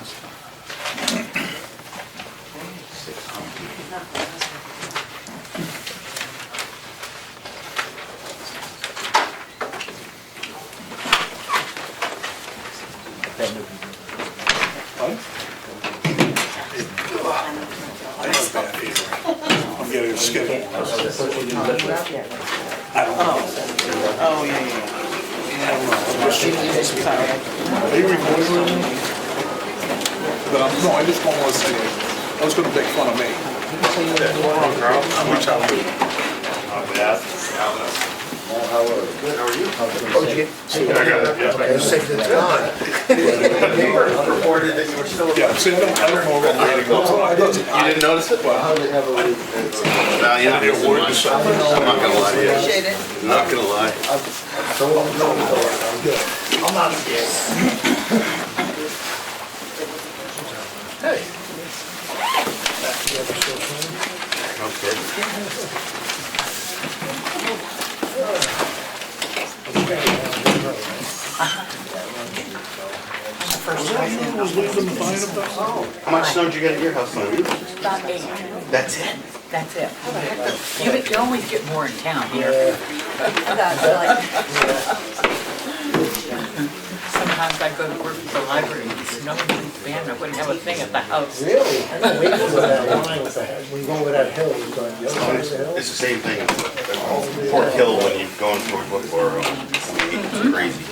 I'm getting a schedule. I don't know. Oh, yeah. Are you recording? But no, I just don't want to say, I was gonna make fun of me. Which I would. Good, how are you? Okay. Safe that it's gone. Reported that you were still. Yeah, see, I don't know about reading. You didn't notice it? Well, how did it have a leak? I'm not gonna lie to you. Appreciate it. Not gonna lie. I'm not scared. Hey. Okay. How much snow did you get at your house? About 8. That's it? That's it. You always get more in town here. Sometimes I go to work at the library, it's snowing in Van, I wouldn't have a thing at the house. Really? I know, wait over that line with the, when you go over that hill, you go on the other side of the hill. It's the same thing. Fort Hill when you're going for it's crazy.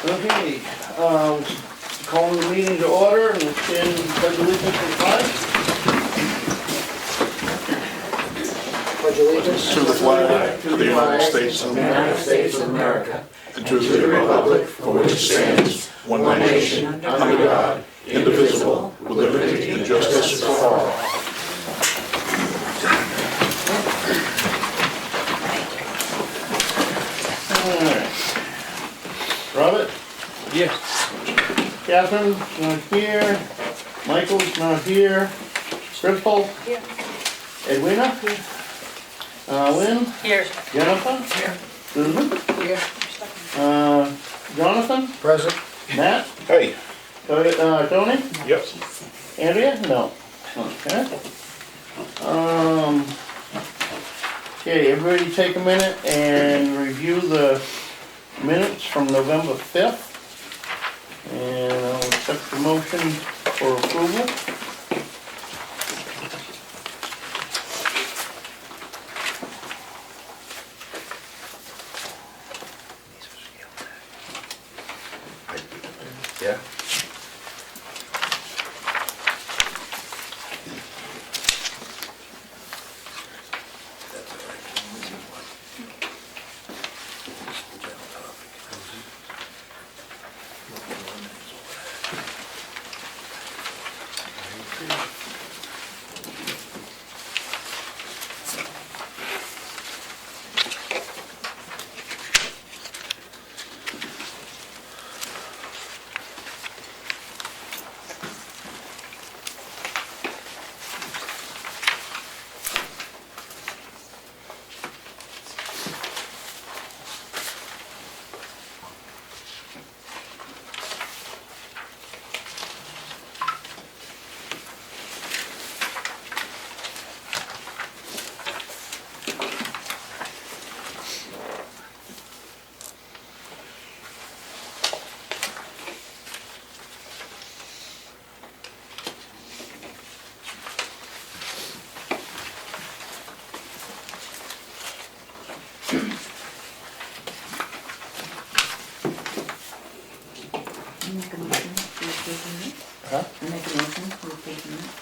Okay, calling the meeting to order and stand pledge allegiance to the flag. Pledge allegiance To the flag of the United States of America, and to the republic for which it stands, one nation, under God, indivisible, with liberty and justice for all. Robert? Yes. Catherine's not here. Michael's not here. Crystal? Here. Edwina? Lynn? Here. Jennifer? Here. Susan? Here. Jonathan? Present. Matt? Hey. Tony? Yep. Andrea? No. Okay. Okay, everybody take a minute and review the minutes from November 5th. And I'll accept the motion for approval. Yeah.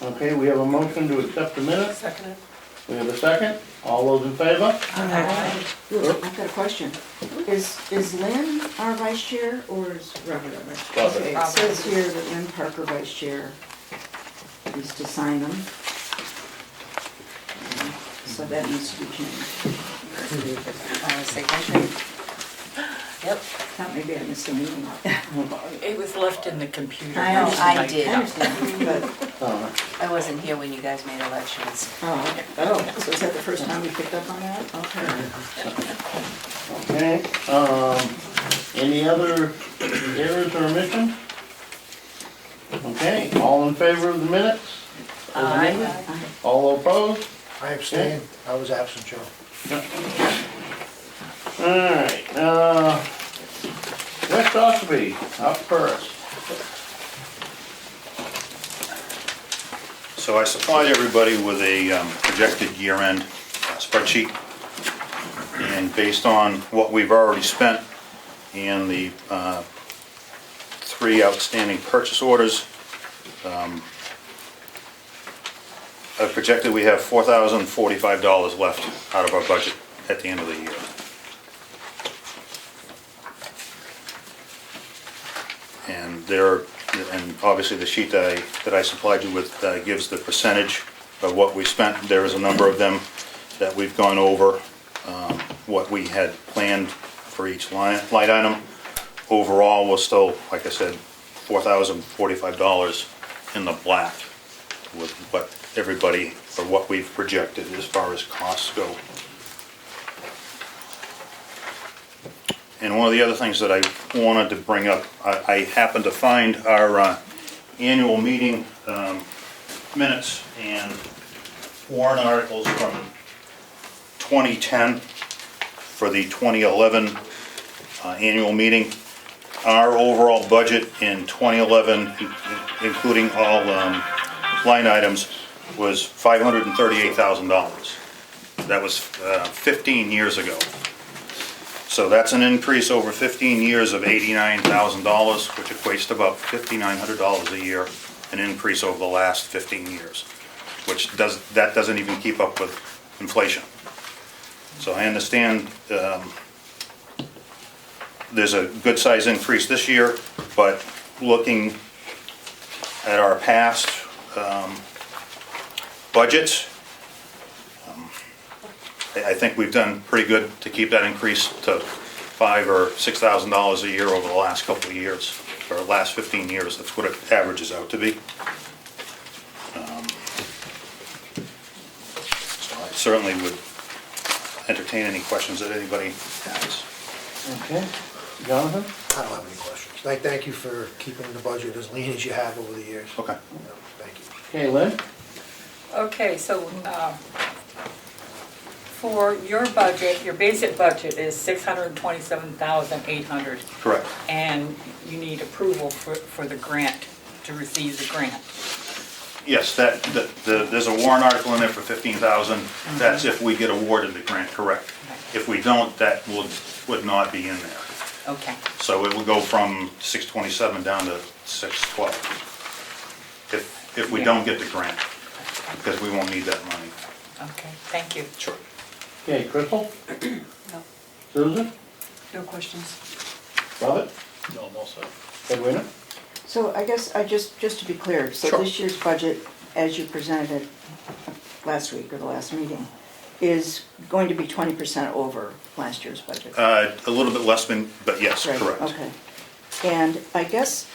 Okay, we have a motion to accept the minutes. Second. We have a second. All those in favor? I've got a question. Is Lynn our vice chair or is Robert our vice chair? Robert. Okay, it says here that Lynn Parker, vice chair, is to sign them. So that needs to be changed. Say one. Yep. Thought maybe I missed a meeting. It was left in the computer. I know, most I of my did. I time. understand, but I wasn't here when you guys made elections. Oh, so is that the first time we picked up on that? Okay. Okay, any other errors or omissions? Okay, all in favor of the minutes? All opposed? I abstain, I was absent, Joe. Alright, West Ossipee, up first. So I supplied everybody with a projected year-end spreadsheet. And based on what we've already spent and the 3 outstanding purchase orders, I've projected we have $4,045 left out of our budget at the end of the year. And obviously the sheet that I supplied you with gives the percentage of what we spent. There is a number of them that we've gone over, what we had planned for each line item. Overall, we're still, like I said, $4,045 in the black with what everybody, or what we've projected as far as costs go. And one of the other things that I wanted to bring up, I happened to find our annual meeting minutes and warrant articles from 2010 for the 2011 annual meeting. Our overall budget in 2011, including all line items, was $538,000. That was 15 years ago. So that's an increase over 15 years of $89,000, which equates to about $5,900 a year, an increase over the last 15 years, which doesn't even keep up with inflation. So I understand there's a good size increase this year, but looking at our past budgets, I think we've done pretty good to keep that increase to $5,000 or $6,000 a year over the last couple of years, or last 15 years. That's what it averages out to be. So I certainly would entertain any questions that anybody has. Okay, Jonathan? I don't have any questions. Thank you for keeping the budget as lean as you have over the years. Okay. Thank you. Okay, Lynn? Okay, so, for your budget, your basic budget is $627,800. Correct. And you need approval for the grant, to receive the grant. Yes, there's a warrant article in there for $15,000. That's if we get awarded the grant, correct. If we don't, that would not be in there. Okay, So it would go from 627 down to 612. If we don't get the grant, because we won't need that money. okay, thank you. Sure. Okay, Crystal? No. Susan? No questions. Robert? No, I'm all set. So Edwina? I guess just to be clear, so Sure. this year's budget, as you presented it last week or the last meeting, is going to be 20% over last year's budget? A little bit less than, but yes, Right, correct. okay. And I guess,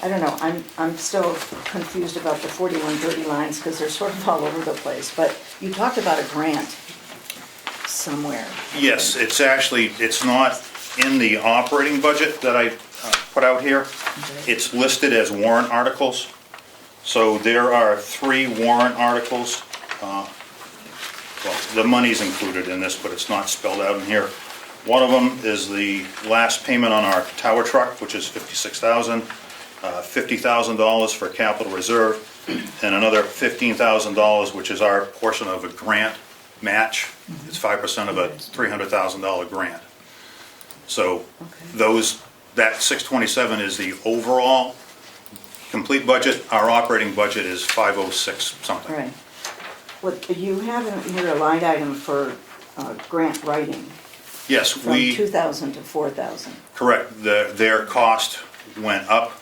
I don't know, I'm still confused about the 4130 lines because they're sort of all over the place, but you talked about a grant somewhere. Yes, it's not in the operating budget that I put out here. It's listed as warrant articles. So there are 3 warrant articles. Well, the money's included in this, but it's not spelled out in here. One of them is the last payment on our tower truck, which is $56,000, $50,000 for capital reserve, and another $15,000, which is our portion of a grant match. It's 5% of a $300,000 grant. So that 627 is the overall complete budget. Our operating budget is 506 something. Right. What, you have in here a line item for grant writing Yes, from 2,000 to 4,000. correct. Their cost went up.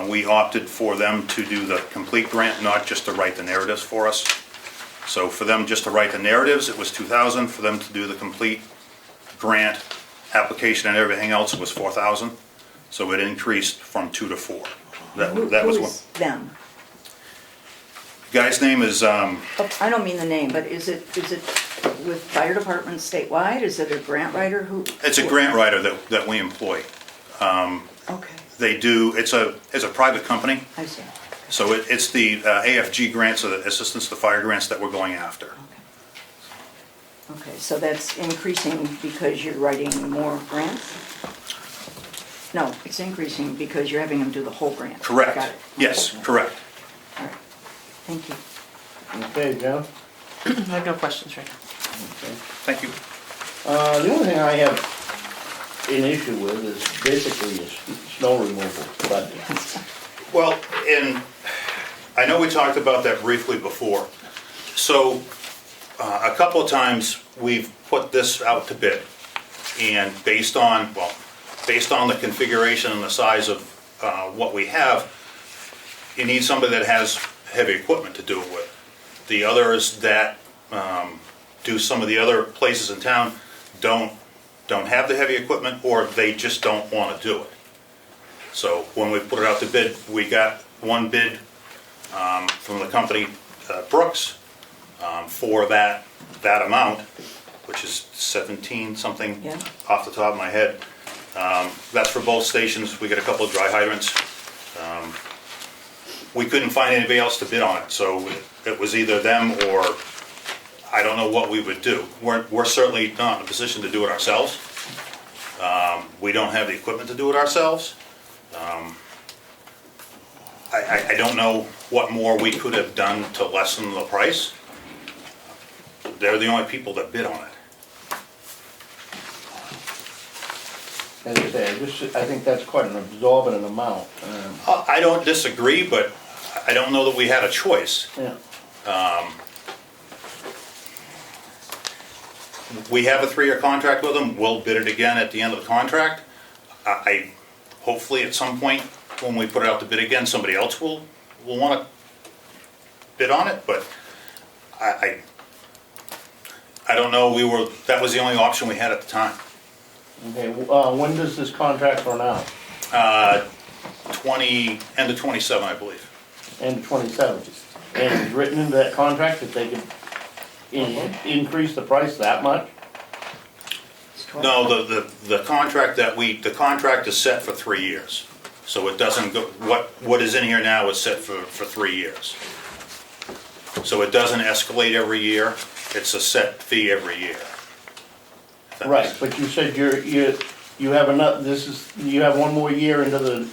We opted for them to do the complete grant, not just to write the narratives for us. So for them just to write the narratives, it was 2,000. For them to do the complete grant application and everything else, it was 4,000. So it increased from 2 to 4. That Who was one. is them? Guy's name is, Oh, I don't mean the name, but is it with fire departments statewide? Is it a grant writer who? it's a grant writer that we employ. Okay, They do, it's a private company, I see. so it's the AFG grants, or the Assistance to Fire grants that we're going after. Okay, so that's increasing because you're writing more grants? No, it's increasing because you're having them do the whole grant. Correct. Got it. Yes, Okay. correct. All right, thank you. Okay, Joe? I have no questions right now. Okay. Thank you. The only thing I have an issue with is basically a snow removal budget. Well, and I know we talked about that briefly before. So, a couple of times, we've put this out to bid, and based on the configuration and the size of what we have, you need somebody that has heavy equipment to do it with. The others that do some of the other places in town don't have the heavy equipment, or they just don't want to do it. So when we put it out to bid, we got one bid from the company Brooks for that amount, which is 17 something Yeah. off the top of my head. That's for both stations. We got a couple of dry hydrants. We couldn't find anybody else to bid on it, so it was either them or I don't know what we would do. We're certainly not in a position to do it ourselves. We don't have the equipment to do it ourselves. I don't know what more we could have done to lessen the price. They're the only people that bid on it. As I say, I think that's quite an absorbent amount. I don't disagree, but I don't know that we had a choice. Yeah. We have a 3-year contract with them. We'll bid it again at the end of the contract. Hopefully at some point, when we put it out to bid again, somebody else will want to bid on it, but I don't know, that was the only option we had at the time. Okay, when does this contract run out? End of 27, I believe. End of 27. And it's written into that contract that they could increase the price that much? No, the contract the contract is set for 3 years. So it doesn't go, what is in here now is set for 3 years. So it doesn't escalate every year, it's a set fee every year. Right, but you said you have you have one more year into the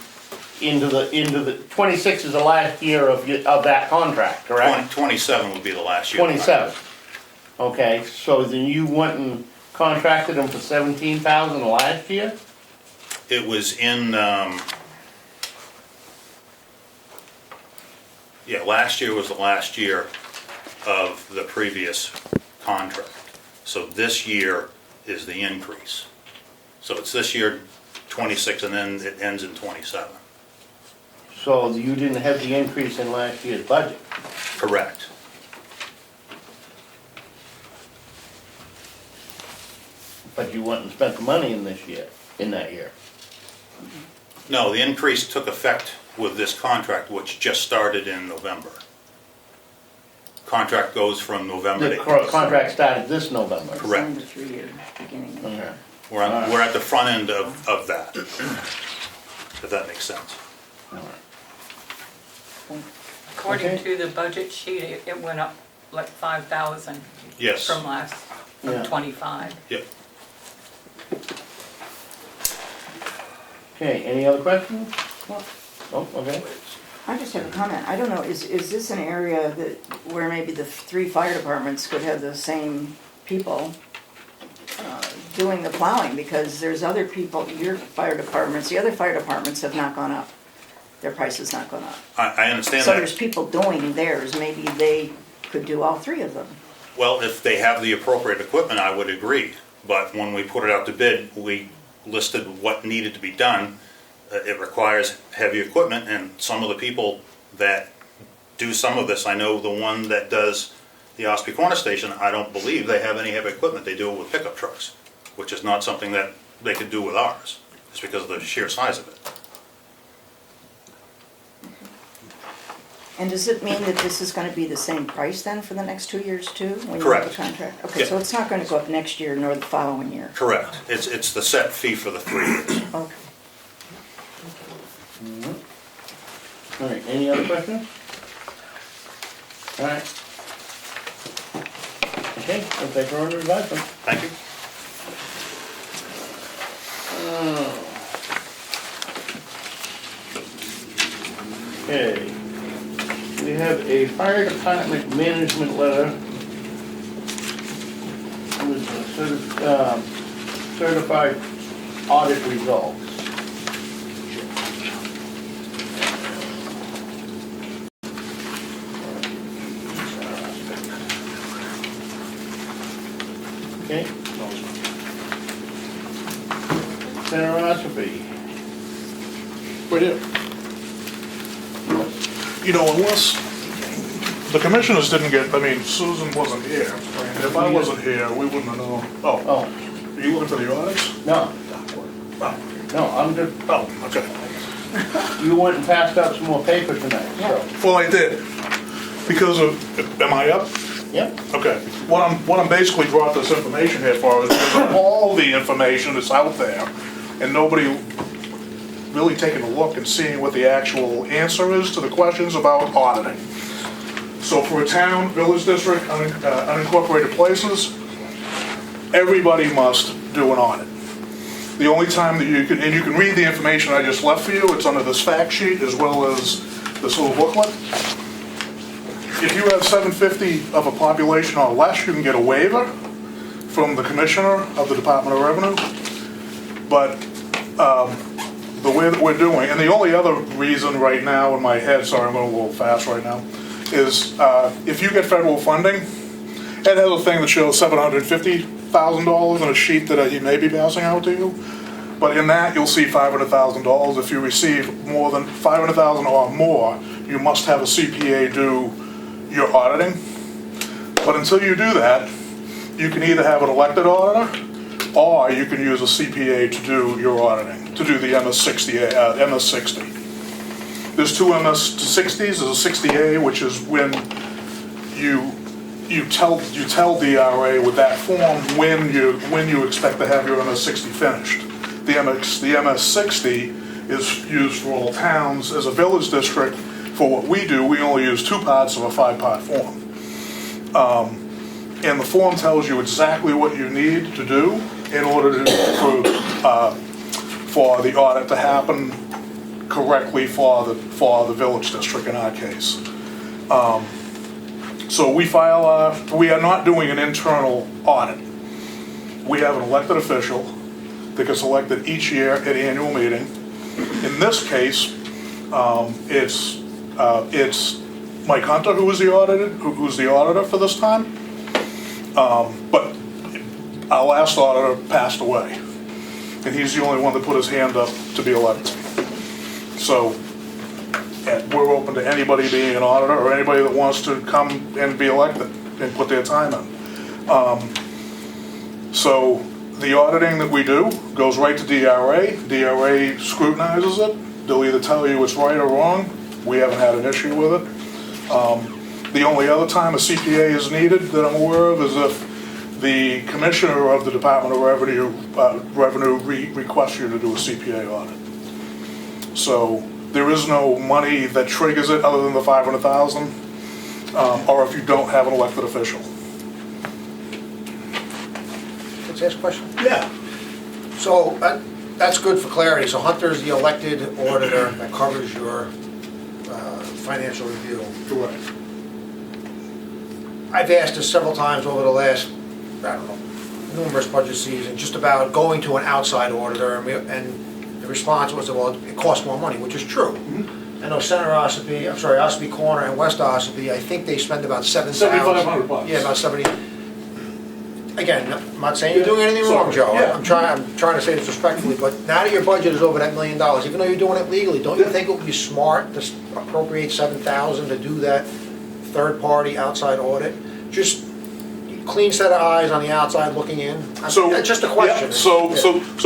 26 is the last year of that contract, correct? 27 would be the last year. 27. Okay, so then you went and contracted them for 17,000 last year? It was in, last year was the last year of the previous contract. So this year is the increase. So it's this year 26 and then it ends in 27. So you didn't have the increase in last year's budget? Correct. But you went and spent the money in that year? No, the increase took effect with this contract, which just started in November. Contract goes from November The to... contract started this November? Correct. Signed a 3-year beginning. Okay. We're at the front end of that, if that makes sense. According Okay. to the budget sheet, it went up like 5,000 Yes. from Yeah. 25. Yep. Okay, any other questions? Well, Oh, okay. I just have a comment. I don't know, is this an area where maybe the 3 fire departments could have the same people doing the plowing? Because there's other people, your fire departments, the other fire departments have not gone up. Their price has not gone up. I understand So that. there's people doing theirs, maybe they could do all 3 of them. Well, if they have the appropriate equipment, I would agree. But when we put it out to bid, we listed what needed to be done. It requires heavy equipment, and some of the people that do some of this, I know the one that does the Ossipee Corner Station, I don't believe they have any heavy equipment. They do it with pickup trucks, which is not something that they could do with ours. It's because of the sheer size of it. And does it mean that this is gonna be the same price then for the next 2 years too? When you have Correct. the contract? Okay, Yeah. so it's not gonna go up next year nor the following year? Correct. It's the set fee for the 3 years. Okay. All right, any other questions? All right. Okay, we'll take her under advisement. Thank you. Okay, we have a fire department management letter with certified audit results. Okay. Senator Ossipee. Right here. You know, unless the commissioners didn't get, I mean, Susan wasn't here. And if I wasn't here, we wouldn't have known. Oh, Oh, are you looking for the audits? no, Oh, no, I'm just, oh, okay. you went and passed out some more paper tonight, so. Well, I did. Because of, am I up? Yep. Okay. What I'm basically brought this information here for is because of all the information that's out there and nobody really taking a look and seeing what the actual answer is to the questions about auditing. So for a town, village district, unincorporated places, everybody must do an audit. The only time that you can, and you can read the information I just left for you, it's under this fact sheet as well as this little booklet. If you have 750 of a population or less, you can get a waiver from the commissioner of the Department of Revenue. But the way that we're doing, and the only other reason right now in my head, sorry, I'm going a little fast right now, is if you get federal funding, it has a thing that shows $750,000 in a sheet that he may be passing out to you. But in that, you'll see $500,000. If you receive more than $500,000 or more, you must have a CPA do your auditing. But until you do that, you can either have an elected auditor, or you can use a CPA to do your auditing, to do the MS60. There's two MS60s. There's a 60A, which is when you tell DRA with that form when you expect to have your MS60 finished. The MS60 is used for all towns. As a village district, for what we do, we only use 2 parts of a 5-part form. And the form tells you exactly what you need to do in order for the audit to happen correctly for the village district in our case. So we are not doing an internal audit. We have an elected official that gets elected each year at annual meeting. In this case, it's Mike Hunter who's the auditor for this time. But our last auditor passed away, and he's the only one that put his hand up to be elected. So we're open to anybody being an auditor or anybody that wants to come and be elected and put their time in. So the auditing that we do goes right to DRA. DRA scrutinizes it. They'll either tell you it's right or wrong. We haven't had an issue with it. The only other time a CPA is needed that I'm aware of is if the commissioner of the Department of Revenue requests you to do a CPA audit. So there is no money that triggers it other than the $500,000, or if you don't have an elected official. Let's ask a question. Yeah. So that's good for clarity. So Hunter's the elected auditor that covers your financial review. Correct. I've asked this several times over the last, I don't know, numerous budget seasons, just about going to an outside auditor, and the response was, well, it costs more money, which is true. I know Center Ossipee, Ossipee Corner and West Ossipee, I think they spend about $7,500. Yeah, about 70. Again, I'm not saying you're doing anything wrong, Joe. Yeah. I'm trying to say this respectfully, but now that your budget is over that $1 million, even though you're doing it legally, don't you think it would be smart to appropriate $7,000 to do that third-party outside audit? Just clean set of eyes on the outside looking in. So That's just a question. Yeah, so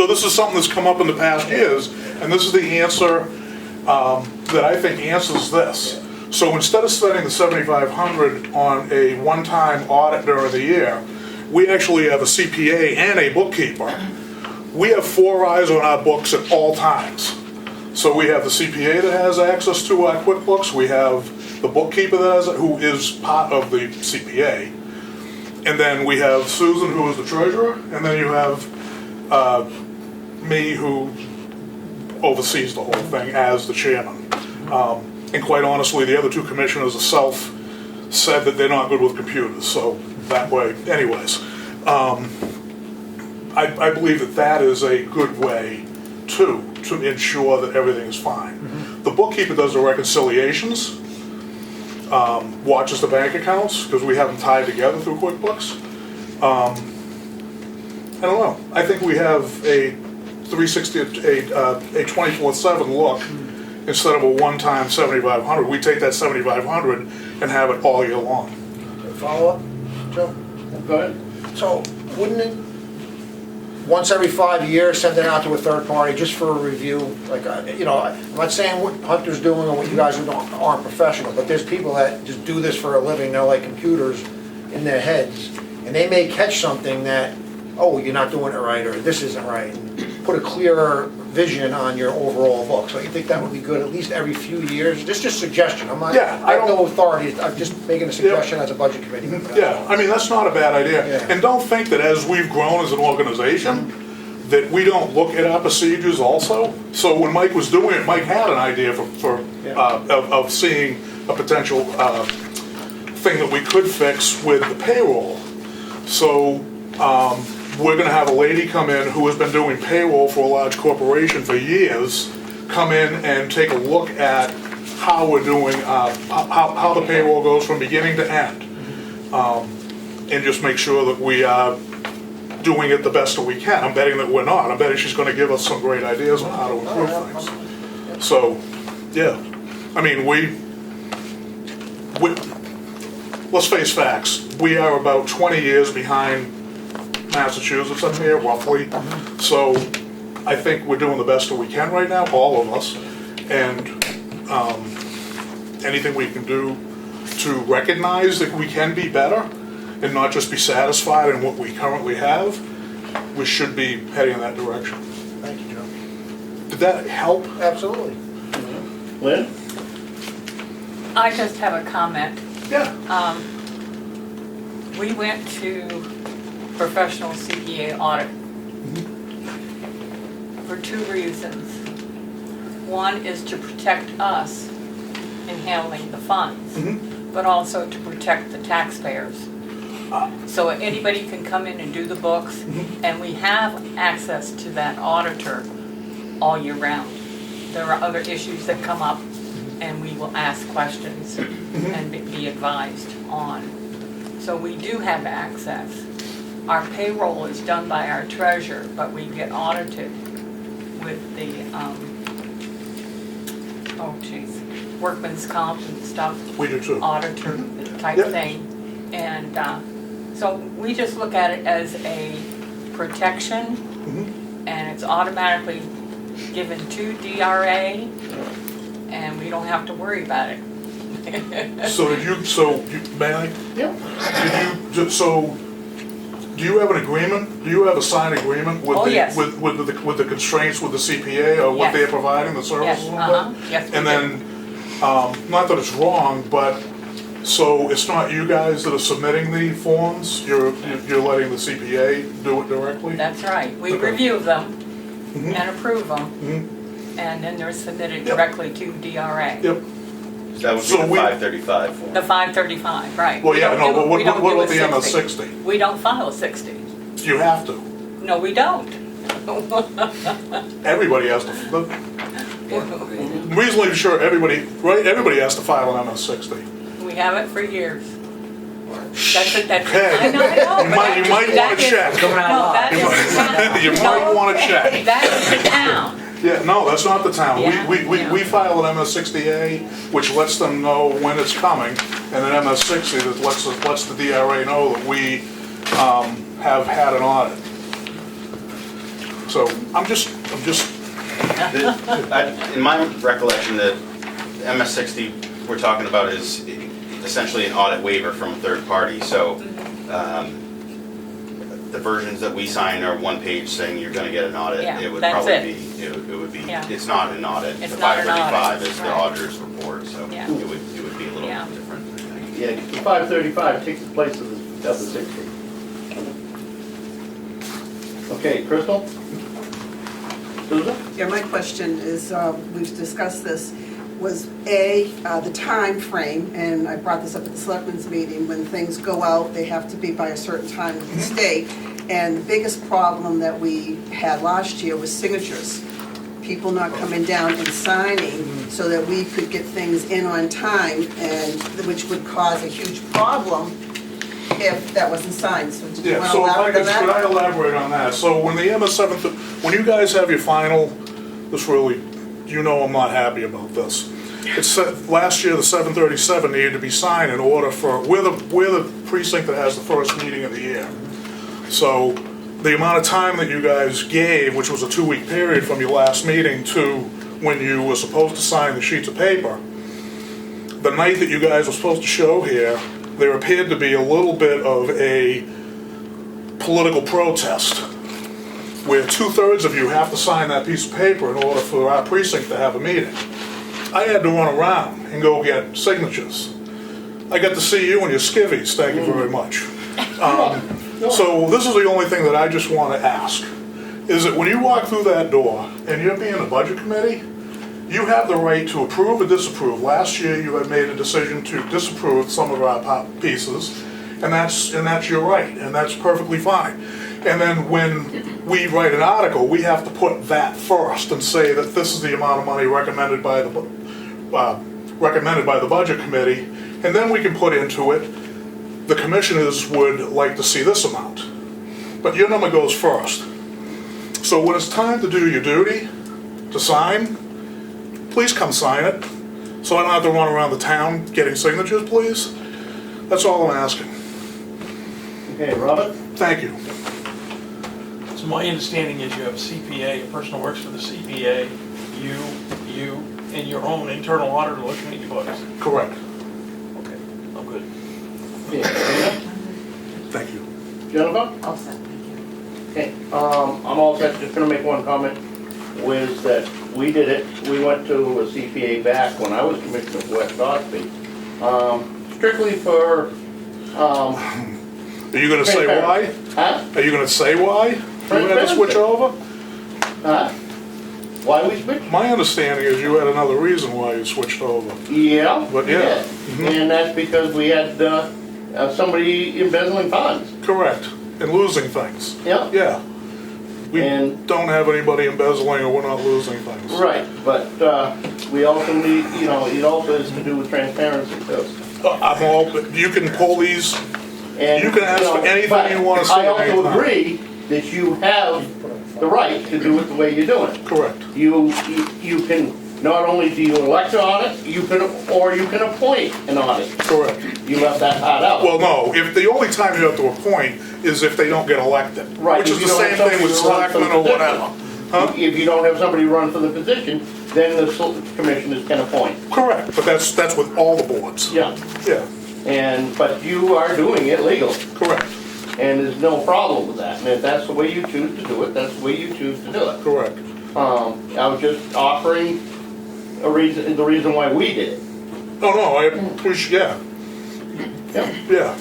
this is something that's come up in the past years, and this is the answer that I think answers this. So instead of spending the $7,500 on a one-time audit during the year, we actually have a CPA and a bookkeeper. We have 4 eyes on our books at all times. So we have the CPA that has access to our QuickBooks, we have the bookkeeper who is part of the CPA, and then we have Susan, who is the treasurer, and then you have me, who oversees the whole thing as the chairman. And quite honestly, the other 2 commissioners of said that they're not good with computers, so that way, anyways. I believe that is a good way to ensure that everything is fine. The bookkeeper does the reconciliations, watches the bank accounts, because we have them tied together through QuickBooks. I don't know, I think we have a 360, a 24/7 look, instead of a one-time $7,500. We take that $7,500 and have it all year long. Follow up, Joe? Go ahead. So wouldn't it, once every 5 years, send it out to a third party just for a review? Like, you know, I'm not saying what Hunter's doing or what you guys are doing aren't professional, but there's people that just do this for a living, they're like computers in their heads, and they may catch something that, oh, you're not doing it right, or this isn't right, and put a clearer vision on your overall book. So you think that would be good at least every few years? Just a suggestion, I have no authority, I'm just making a suggestion as a budget committee member. Yeah, I mean, that's not a bad idea. Yeah. And don't think that as we've grown as an organization, that we don't look at our procedures also. So when Mike was doing it, Mike had an idea of seeing a potential thing that we could fix with the payroll. So we're gonna have a lady come in who has been doing payroll for a large corporation for years, come in and take a look at how we're doing, how the payroll goes from beginning to end. And just make sure that we are doing it the best that we can. I'm betting that we're not. I'm betting she's gonna give us some great ideas on how to improve things. So, yeah, I mean, let's face facts. We are about 20 years behind Massachusetts up here, roughly. So I think we're doing the best that we can right now, all of us. And anything we can do to recognize that we can be better and not just be satisfied in what we currently have, we should be heading in that direction. Thank you, Joe. Did that help? Absolutely. Lynn? I just have a comment. Yeah. We went to professional CPA audit for 2 reasons. One is to protect us in handling the funds, but also to protect the taxpayers. So anybody can come in and do the books, and we have access to that auditor all year round. There are other issues that come up, and we will ask questions and be advised on. So we do have access. Our payroll is done by our treasurer, but we get audited with the, workman's comp and stuff. We do too. Auditor type Yep. thing. And so we just look at it as a protection, and it's automatically given to DRA, and we don't have to worry about it. May I? Yeah. Do you have an agreement? Do you have a signed agreement with Oh, the, yes. with the constraints with the CPA or what Yes. they're providing, the Yes, services and all that? yes, we And do. then, not that it's wrong, but, so it's not you guys that are submitting the forms? You're letting the CPA do it directly? That's right. We Okay. review them and approve them, and then they're submitted Yep. directly to DRA. Yep. That would be So the we- 535 form. The 535, right. Well, We yeah, don't no, do- but we what don't do about a the MS-60? We don't file a 60. You have to. No, we don't. Everybody has to, I'm reasonably sure everybody, right, everybody has to file an MS-60. We have it for years. That's it, that's it. Okay. I know, You might that wanna is- check. No, that is the town. You might wanna check. That is the town. Yeah, no, that's not the town. Yeah, We yeah. file an MS-60A, which lets them know when it's coming, and an MS-60 that lets the DRA know that we have had an audit. So I'm just, In my recollection, the MS-60 we're talking about is essentially an audit waiver from a third party, so the versions that we sign are one page saying you're gonna get an audit. Yeah, It would that's probably it. be, it would be, Yeah. it's not an audit. It's The not an audit, 535 is the right. auditor's report, so Yeah. it would be a little Yeah. different, I think. Yeah, the 535 takes the place of the 60. Okay, Crystal? Susan? Yeah, my question is, we've discussed this, was the time frame, and I brought this up at the selectmen's meeting, when things go out, they have to be by a certain time with the state. And the biggest problem that we had last year was signatures. People not coming down and signing so that we could get things in on time, and which would cause a huge problem if that wasn't signed. So did you Yeah, want to so if I elaborate on could, could I that? elaborate on that? So when the MS7, when you guys have your final, this really, you know I'm not happy about this. It said, last year, the 737 needed to be signed in order for, we're the precinct that has the first meeting of the year. So the amount of time that you guys gave, which was a 2-week period from your last meeting to when you were supposed to sign the sheets of paper, the night that you guys were supposed to show here, there appeared to be a little bit of a political protest, where 2/3 of you have to sign that piece of paper in order for our precinct to have a meeting. I had to run around and go get signatures. I got to see you and your skivvies, thank you very much. So this is the only thing that I just want to ask, is that when you walk through that door and you're being a budget committee, you have the right to approve or disapprove. Last year, you had made a decision to disapprove some of our pieces, and that's your right, and that's perfectly fine. And then when we write an article, we have to put that first and say that this is the amount of money recommended by the budget committee, and then we can put into it, the commissioners would like to see this amount. But your number goes first. So when it's time to do your duty, to sign, please come sign it, so I don't have to run around the town getting signatures, please. That's all I'm asking. Okay, Robert? Thank you. So my understanding is you have a CPA, a person who works for the CPA, you, and your own internal auditor looking at your books. Correct. Okay, I'm good. Okay, Dana? Thank you. Jennifer? All set, thank you. Okay, I'm all set, just gonna make one comment, was that we did it, we went to a CPA back when I was Commissioner of West Ossipee, strictly for, Are you gonna say why? huh? Are you gonna say why? You had to switch over? Huh? Why we switched? My understanding is you had another reason why you switched over. Yeah. But we yeah. did. And that's because we had, somebody embezzling funds. Correct. And losing things. Yeah. Yeah. We And- don't have anybody embezzling or we're not losing things. Right, but, we also need, it also has to do with transparency too. I'm all, you can pull these, And, You can ask for anything but you wanna say I at also any time. agree that you have the right to do it the way you're doing it. correct. You can, not only do you elect an audit, you can appoint an audit. Correct. You left that part out. Well, no, if the only time you have to appoint is if they don't get elected. Right, Which if is you the don't same have thing somebody with to run for selectmen the or position. whatever. Huh? If you don't have somebody run for the position, then the commissioners can appoint. Correct, but that's with all the boards. Yeah, Yeah, but you are doing it legally, correct, and there's no problem with that. And if that's the way you choose to do it, that's the way you choose to do it. correct. I was just offering the reason why we did it. No, I appreciate, yeah.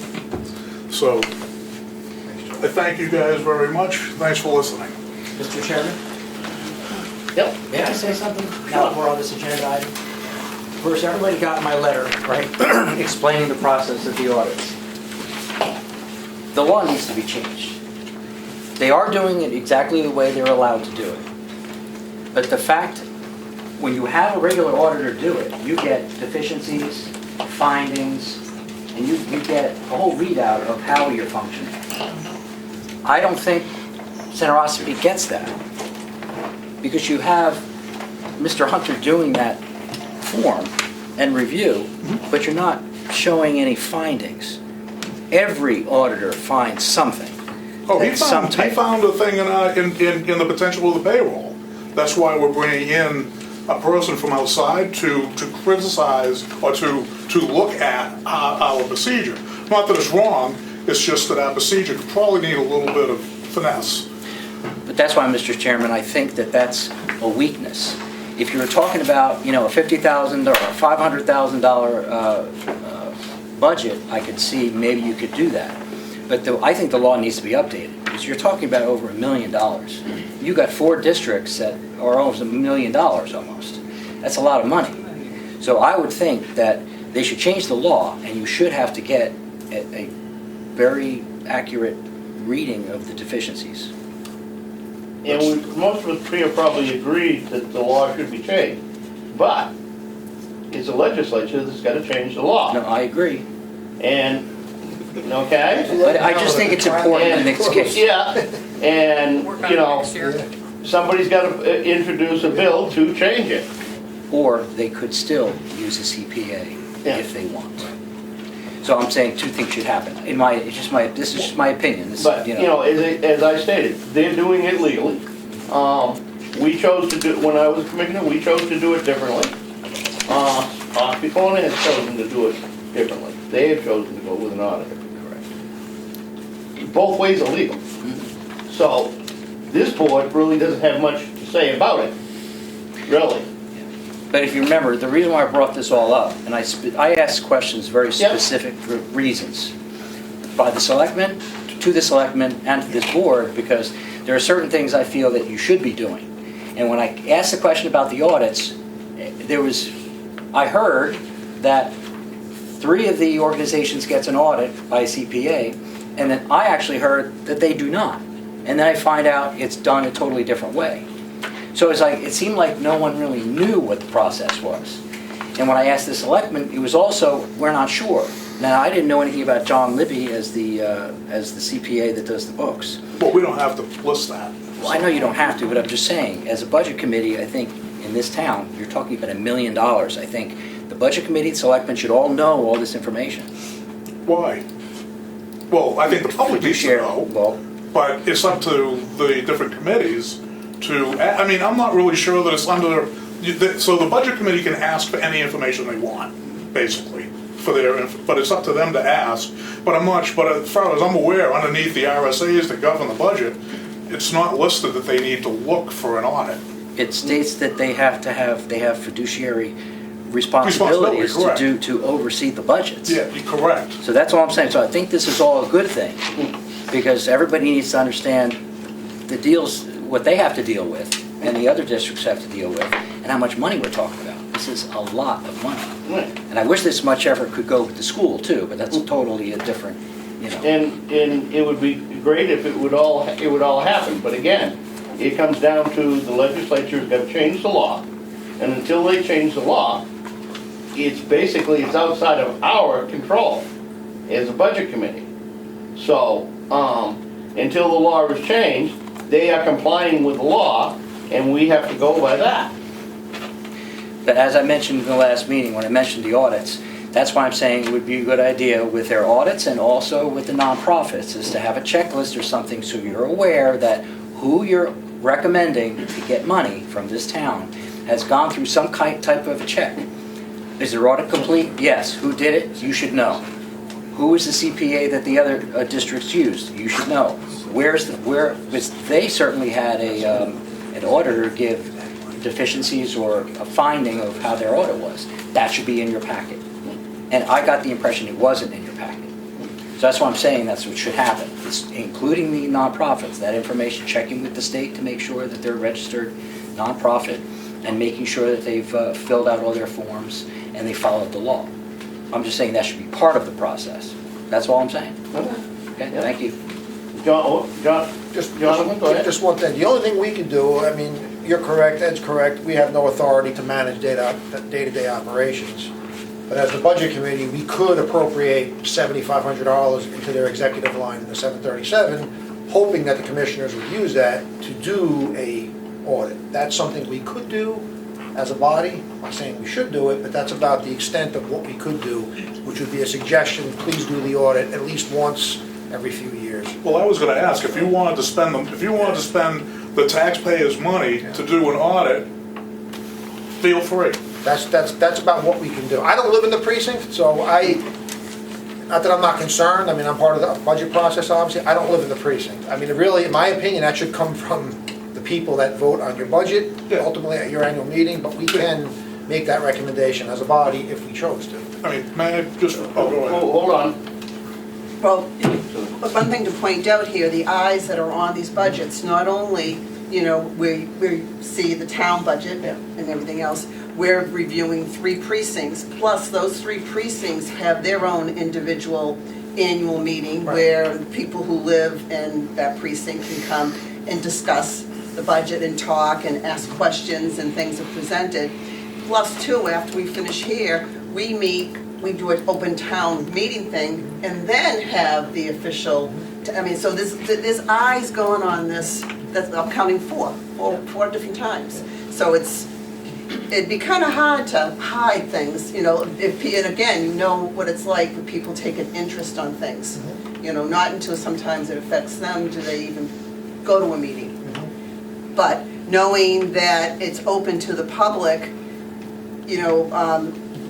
So, I thank you guys very much. Thanks for listening. Mr. Chairman, Yep. may I say something now that we're on this agenda item? First, everybody got my letter, right, explaining the process of the audits. The law needs to be changed. They are doing it exactly the way they're allowed to do it. But the fact, when you have a regular auditor do it, you get deficiencies, findings, and you get a whole readout of how you're functioning. I don't think Center Ossipee gets that. Because you have Mr. Hunter doing that form and review, but you're not showing any findings. Every auditor finds something. Oh, he That's some found type. a thing in the potential of the payroll. That's why we're bringing in a person from outside to criticize or to look at our procedure. Not that it's wrong, it's just that our procedure could probably need a little bit of finesse. But that's why, Mr. Chairman, I think that that's a weakness. If you were talking about, a $50,000 or a $500,000 budget, I could see maybe you could do that. But I think the law needs to be updated, because you're talking about over $1 million. You got 4 districts that are almost $1 million almost. That's a lot of money. So I would think that they should change the law, and you should have to get a very accurate reading of the deficiencies. And most of us here probably agree that the law should be changed. But it's the legislature that's got to change the law. No, I agree. And, okay? But I just think it's important in this case. Yeah, and, Work on it next year. somebody's got to introduce a bill to change it. Or they could still use a CPA if they want. So I'm saying 2 things should happen. This is just my opinion. But, as I stated, they're doing it legally. We chose to do, when I was commissioner, we chose to do it differently. Ossipee has chosen to do it differently. They have chosen to go with an auditor. Correct. Both ways are legal. So, this board really doesn't have much to say about it, really. But if you remember, the reason why I brought this all up, and I asked questions, very Yep. specific reasons, by the selectmen, to the selectmen, and to this board, because there are certain things I feel that you should be doing. And when I asked the question about the audits, I heard that 3 of the organizations gets an audit by a CPA, and then I actually heard that they do not. And then I find out it's done a totally different way. So it seemed like no one really knew what the process was. And when I asked the selectmen, it was also, we're not sure. Now, I didn't know anything about John Libby as the CPA that does the books. Well, we don't have to list that. Well, I know you don't have to, but I'm just saying, as a budget committee, I think in this town, you're talking about $1 million. I think the budget committee and selectmen should all know all this information. Why? Well, I think the public needs to know, Well, but it's up to the different committees I'm not really sure that it's under, so the budget committee can ask for any information they want, basically, but it's up to them to ask. But as far as I'm aware, underneath the RSAs that govern the budget, it's not listed that they need to look for an audit. it states that they have fiduciary responsibilities to oversee the budgets. Yeah, you're correct. So that's all I'm saying. So I think this is all a good thing, because everybody needs to understand the deals, what they have to deal with, and the other districts have to deal with, and how much money we're talking about. This is a lot of money. And I wish this much effort could go to school too, but that's totally a different, And it would be great if it would all happen, but again, it comes down to the legislature's got to change the law, and until they change the law, it's outside of our control as a budget committee. So, until the law is changed, they are complying with the law, and we have to go by that. But as I mentioned in the last meeting, when I mentioned the audits, that's why I'm saying it would be a good idea with their audits and also with the nonprofits, is to have a checklist or something so you're aware that who you're recommending to get money from this town has gone through some type of a check. Is their audit complete? Yes. Who did it? You should know. Who is the CPA that the other districts used? You should know. They certainly had an auditor give deficiencies or a finding of how their audit was. That should be in your packet. And I got the impression it wasn't in your packet. So that's why I'm saying that's what should happen. It's including the nonprofits, that information, checking with the state to make sure that they're registered nonprofit, and making sure that they've filled out all their forms and they followed the law. I'm just saying that should be part of the process. That's all I'm saying. Okay, thank you. Jonathan, go ahead. Just one thing, the only thing we can do, you're correct, Ed's correct, we have no authority to manage day-to-day operations. But as the budget committee, we could appropriate $7,500 into their executive line in the 737, hoping that the commissioners would use that to do a audit. That's something we could do as a body. I'm not saying we should do it, but that's about the extent of what we could do, which would be a suggestion, please do the audit at least once every few years. Well, I was going to ask, if you wanted to spend the taxpayers' money to do an audit, feel free. That's about what we can do. I don't live in the precinct, so not that I'm not concerned, I mean, I'm part of the budget process, obviously, I don't live in the precinct. I mean, really, in my opinion, that should come from the people that vote on your budget, Yeah. ultimately at your annual meeting, but we can make that recommendation as a body if we chose to. I mean, may I just, oh, go ahead. Hold on. Well, one thing to point out here, the eyes that are on these budgets, not only, we see the town budget and everything else, we're reviewing 3 precincts, plus those 3 precincts have their own individual annual meeting where people who live in that precinct can come and discuss the budget and talk and ask questions and things are presented. Plus 2, after we finish here, we do an open town meeting thing and then have the official, so there's eyes going on this, I'm counting 4 different times. So it'd be kind of hard to hide things, and again, you know what it's like when people take an interest on things. Not until sometimes it affects them do they even go to a meeting. But knowing that it's open to the public,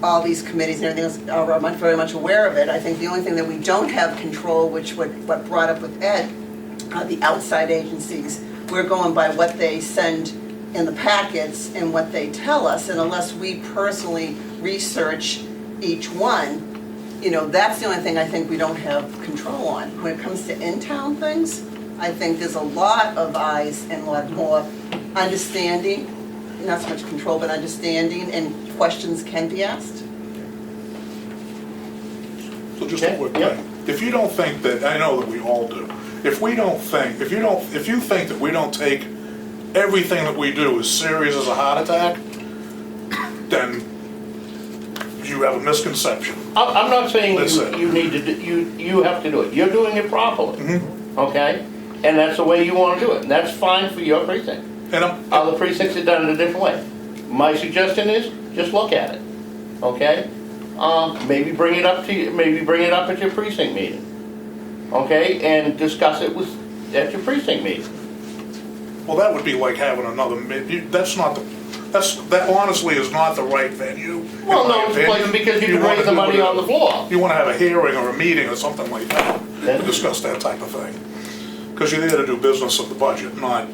all these committees and everything else are very much aware of it. I think the only thing that we don't have control, which what brought up with Ed, the outside agencies, we're going by what they send in the packets and what they tell us, and unless we personally research each one, that's the only thing I think we don't have control on. When it comes to in-town things, I think there's a lot of eyes and a lot more understanding, not so much control, but understanding, and questions can be asked. So just a quick thing. If you don't think that, I know that we all do, if you think that we don't take everything that we do as serious as a heart attack, then you have a misconception. I'm not saying That's it. you need to, you have to do it. You're doing it properly, okay? And that's the way you want to do it, and that's fine for your precinct. And Other precincts are done in a different way. My suggestion is, just look at it, okay? Maybe bring it up at your precinct meeting, okay? And discuss it at your precinct meeting. well, that would be like having another, that honestly is not the right venue. in Well, my no, it's a place opinion. because you can wanna raise the do money it- on the floor. You want to have a hearing or a meeting or something like that, Yeah. to discuss that type of thing. Because you're there to do business of the budget, not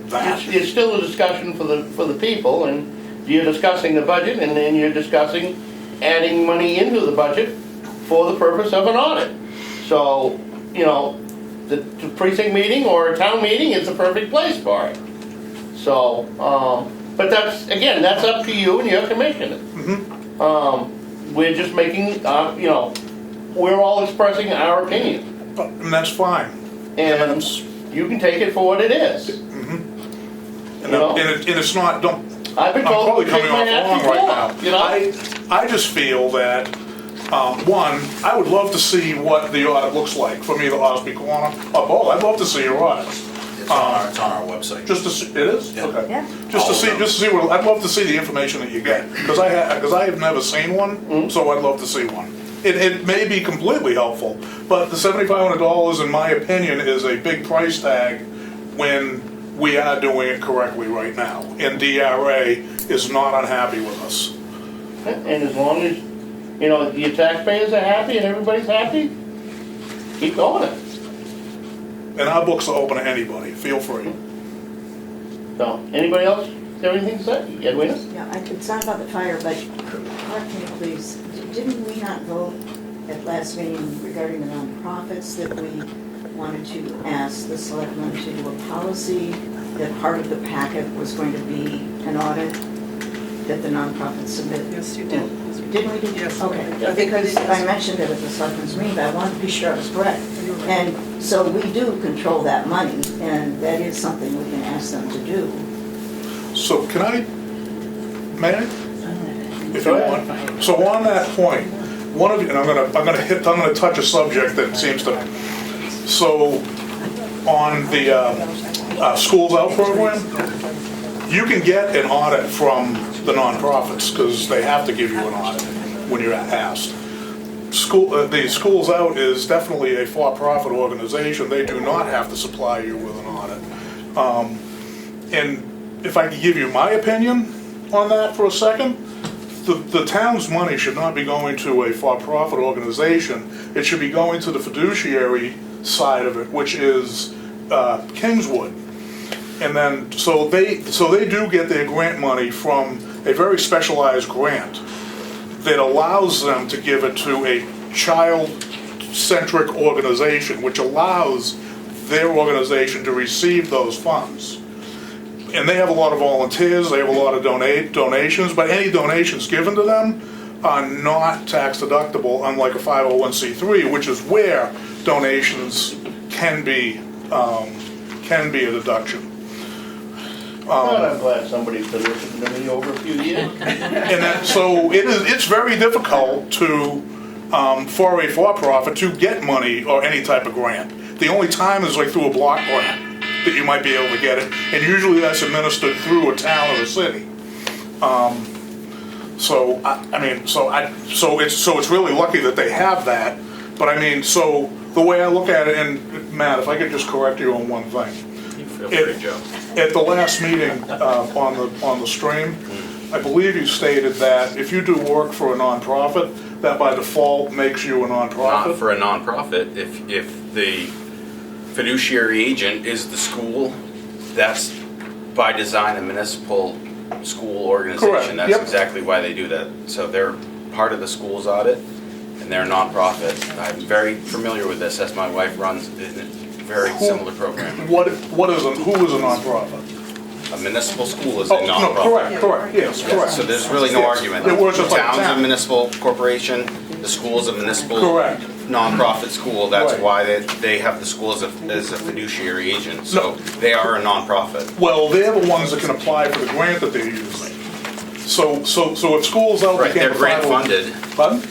that. It's still a discussion for the people, and you're discussing the budget, and then you're discussing adding money into the budget for the purpose of an audit. So, the precinct meeting or a town meeting is the perfect place for it. So, but that's up to you and your commissioner. We're just making, we're all expressing our opinion, And that's fine. and you can take it for what it is. And it's not, I've been I'm told probably to take coming my off hat wrong right before, now. I just feel that, one, I would love to see what the audit looks like for me, the Ossipee corner, I'd love to see your audit. It's on our website. Just to see, it is? Yeah. Okay. Yeah. Just to see what, I'd love to see the information that you get, because I have never seen one, so I'd love to see one. It may be completely helpful, but the $7,500, in my opinion, is a big price tag when we are doing it correctly right now. And DRA is not unhappy with us. And as long as, your taxpayers are happy and everybody's happy, keep going it. And our books are open to anybody, feel free. So, anybody else have anything to say? Edwina? Yeah, it's not about the fire, but correct me please, didn't we not vote at last meeting regarding the nonprofits that we wanted to ask the selectmen to do a policy, that part of the packet was going to be an audit that the nonprofits submit? Yes, you did. Didn't we do? Yes. Okay, I think we because did. I mentioned it at the selectmen's meeting, but I wanted to be sure I was correct. And so we do control that money, and that is something we can ask them to do. So can I, may I? If you want. So on that point, one of you, and I'm gonna touch a subject that seems to, so on the Schools Out program, you can get an audit from the nonprofits, because they have to give you an audit when you're asked. The Schools Out is definitely a for-profit organization. They do not have to supply you with an audit. And if I could give you my opinion, on that for a second. The town's money should not be going to a for-profit organization. It should be going to the fiduciary side of it, which is Kingswood. And then, so they do get their grant money from a very specialized grant that allows them to give it to a child-centric organization, which allows their organization to receive those funds. And they have a lot of volunteers, they have a lot of donations, but any donations given to them are not tax deductible, unlike a 501c3, which is where donations can be a deduction. Well, I'm glad somebody's been listening to me over a few years. And that, so it's very difficult to, for a for-profit to get money or any type of grant. The only time is like through a block grant that you might be able to get it, and usually that's administered through a town or a city. So it's really lucky that they have that. But I mean, so the way I look at it, and Matt, if I could just correct you on one thing. Feel free, Joe. At the last meeting on the stream, I believe you stated that if you do work for a nonprofit, that by default makes you a Not nonprofit. for a nonprofit, if the fiduciary agent is the school, that's by design a municipal school organization. Correct, That's yep. exactly why they do that. So they're part of the school's audit, and they're a nonprofit. I'm very familiar with this, as my wife runs a very similar program. Who is a nonprofit? A municipal school is a Oh, no, nonprofit. correct, yes, correct. So there's really no Yes. argument. It works The just like a town's a town. municipal corporation, the school's a municipal Correct. nonprofit school. That's Right. why they have the school as a fiduciary agent. So they are a nonprofit. Well, they're the ones that can apply for the grant that they're using. So if school's out, they Right, can't. they're grant funded. Pardon?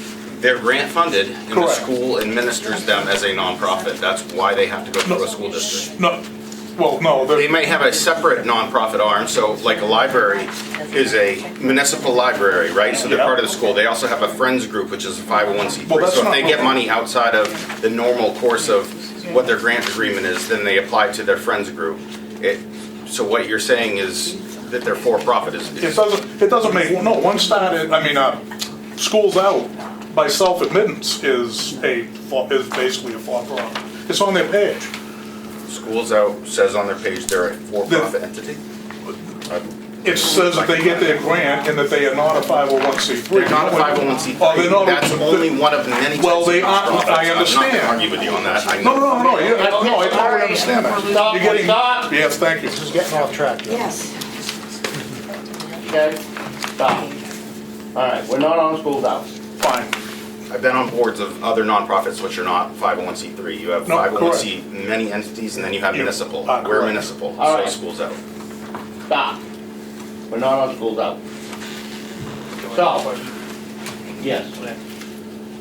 They're grant funded, and the Correct. school administers them as a nonprofit. That's why they have to go through a school district. No, well, no, They they're, may have a separate nonprofit arm, so like a library is a municipal library, right? So they're Yeah. part of the school. They also have a friends group, which is a 501c3. Well, that's So if not- they get money outside of the normal course of what their grant agreement is, then they apply to their friends group. So what you're saying is that they're for-profit it doesn't make, no, one started, I mean, school's out by self-admittance is basically a for-profit. It's on their page. Schools Out says on their page they're a for-profit entity. It says that they get their grant and that they are not a 501c3. They're not a 501c3. Oh, they're not. That's only one of many types Well, of they are, nonprofits. I I'm not understand. gonna argue with you on that. I No, know. no, I totally understand that. Stop, You're getting, stop. yes, thank you. This is getting off track. Joe. Yes. Okay, stop. All right, we're not on school's out. Fine. I've been on boards of other nonprofits which are not 501c3. You have No, 501c many entities, and then you have You municipal. are We're correct. municipal, All so right. Schools Out. Stop. We're not on school's out. Stop. Yes.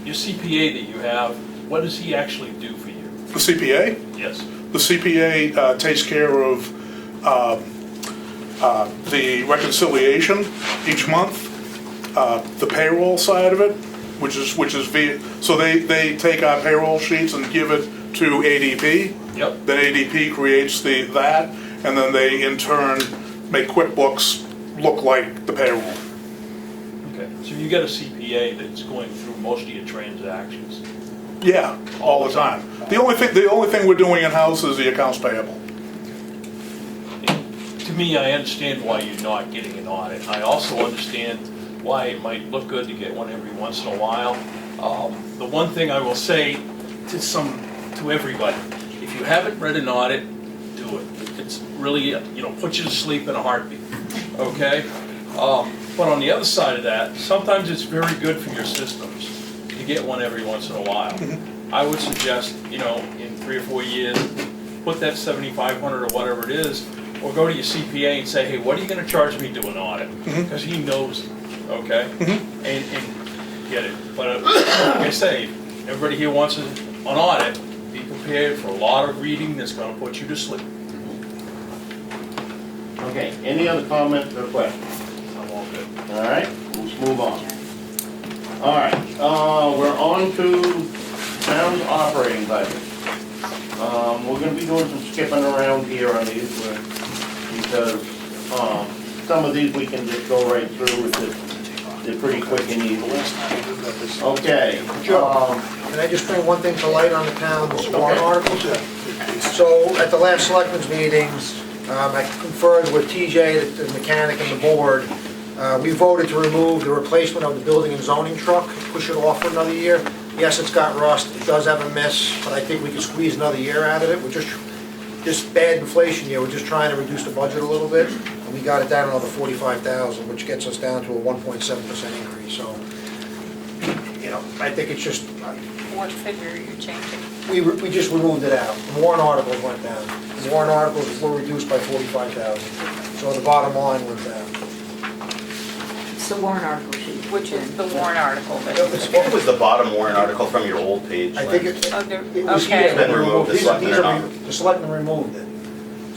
Your CPA that you have, what does he actually do for you? The CPA? Yes. The CPA takes care of the reconciliation each month, the payroll side of it, which is via, so they take our payroll sheets and give it to ADP. Yep. Then ADP creates that, and then they in turn make QuickBooks look like the payroll. Okay, so you got a CPA that's going through most of your transactions. Yeah, all the time. The only thing we're doing in-house is the accounts payable. To me, I understand why you're not getting an audit. I also understand why it might look good to get one every once in a while. The one thing I will say to everybody, if you haven't read an audit, do it. It's really, puts you to sleep in a heartbeat, okay? But on the other side of that, sometimes it's very good for your systems to get one every once in a while. I would suggest, in 3 or 4 years, put that $7,500 or whatever it is, or go to your CPA and say, hey, what are you gonna charge me to do an audit? Because he knows, okay? And get it. But like I say, everybody here wants an audit, be prepared for a lot of reading that's gonna put you to sleep. Okay, any other comments or questions? I'm all good. All right, let's move on. All right, we're on to town's operating budget. We're gonna be doing some skipping around here on these, because, some of these we can just go right through, they're pretty quick and easy. Okay, Can I just bring one thing to light on the town's warrant Okay. articles? So at the last selectmen's meetings, I conferred with TJ, the mechanic, and the board. We voted to remove the replacement of the building and zoning truck, push it off for another year. Yes, it's got rust, it does have a miss, but I think we can squeeze another year out of it. We're just bad inflation year, we're just trying to reduce the budget a little bit. And we got it down another 45,000, which gets us down to a 1.7% increase, so, you know, I think it's just, What figure are you changing? we just removed it out. The warrant articles went down. The warrant articles were reduced by 45,000, so the bottom line went down. It's the warrant article sheet. Which is the warrant article that, What was the bottom warrant article from your old page? I think Lynn? it oh, there, it was here. okay, Been removed, the These selectmen are are not. The selectmen removed it.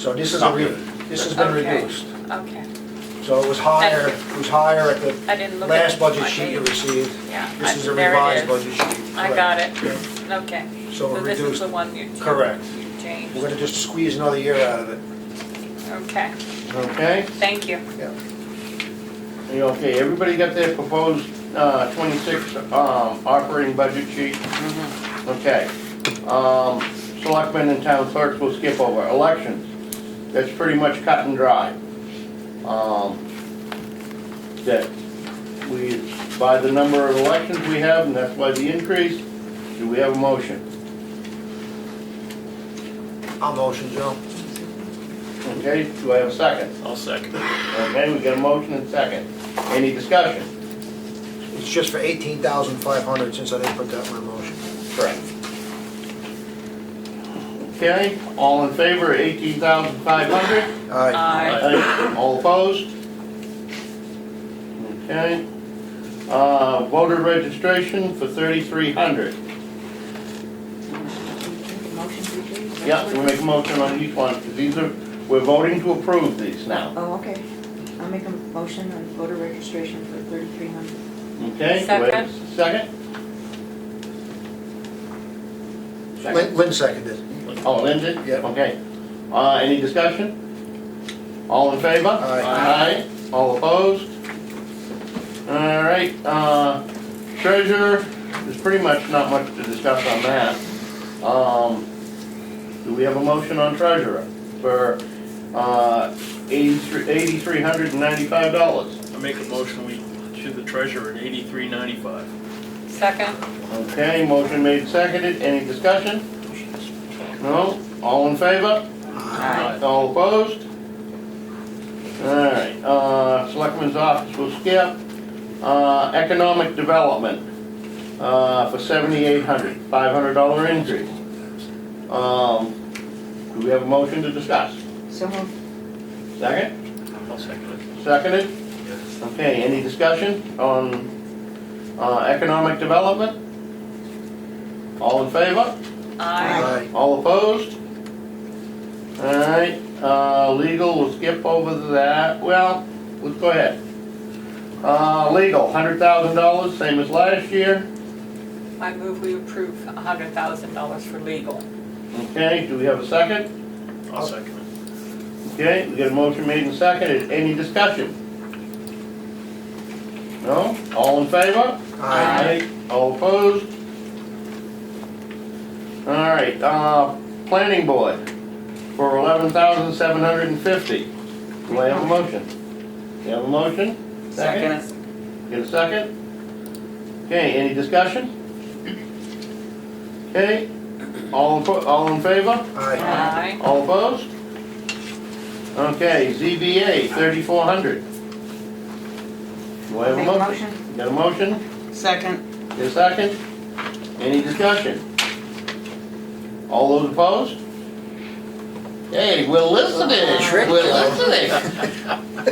So this is Not this has been Okay. reduced. okay. So it was higher at the I didn't look at last budget my sheet you page. received. Yeah, This is a there it revised is. budget sheet. I Correct. got it, okay. So it this is reduced. the one you Correct. you changed, We're gonna just squeeze another year out of it. okay, okay? thank you. Okay, everybody got their proposed 26 operating budget sheet? Okay. Selectmen and town clerks will skip over. Elections, that's pretty much cut and dry. That we, by the number of elections we have, and that's why the increase, do we have a motion? I'll motion, Joe. Okay, do I have a second? I'll second. Okay, we got a motion and second. Any discussion? It's just for 18,500 since I didn't put that in my motion. Correct. Okay, all in favor, 18,500? Aye. Aye. All opposed? Okay. Voter registration for 3,300. Motion to approve? Yeah, we make a motion on each one, because these are, we're voting to approve these now. Oh, okay. I'll make a motion on voter registration for 3,300. Okay? Do I have a Second? Lynn seconded. Oh, Lynn did? Yeah. Okay. Any discussion? All in favor? Aye. Aye. All opposed? All right, treasurer, there's pretty much not much to discuss on that. Do we have a motion on treasurer for $8,395? I make a motion, we should the treasurer at $83.95. Second, Okay, motion made, seconded, any discussion? No? All in favor? Aye. All opposed? All right, selectman's office will skip. Economic development, for $7,800, $500 increase. Do we have a motion to discuss? So moved. Second? I'll second it. Seconded? Okay, any discussion on, economic development? All in favor? aye. All opposed? All right, legal, we'll skip over that, well, let's go ahead. Legal, $100,000, same as last year. I move we approve $100,000 for legal. Okay, do we have a second? I'll second it. Okay, we got a motion made and seconded, any discussion? No? All in favor? Aye. All opposed? All right, planning board for $11,750. Do I have a motion? You have a motion? Second. Get a second? Okay, any discussion? Okay, all in favor? Aye. Aye. All opposed? Okay, ZBA, 3,400. Do I have a Make a motion? motion. Got a motion? Second. Get a second? Any discussion? All those opposed? Hey, we're listening, Trick. we're listening.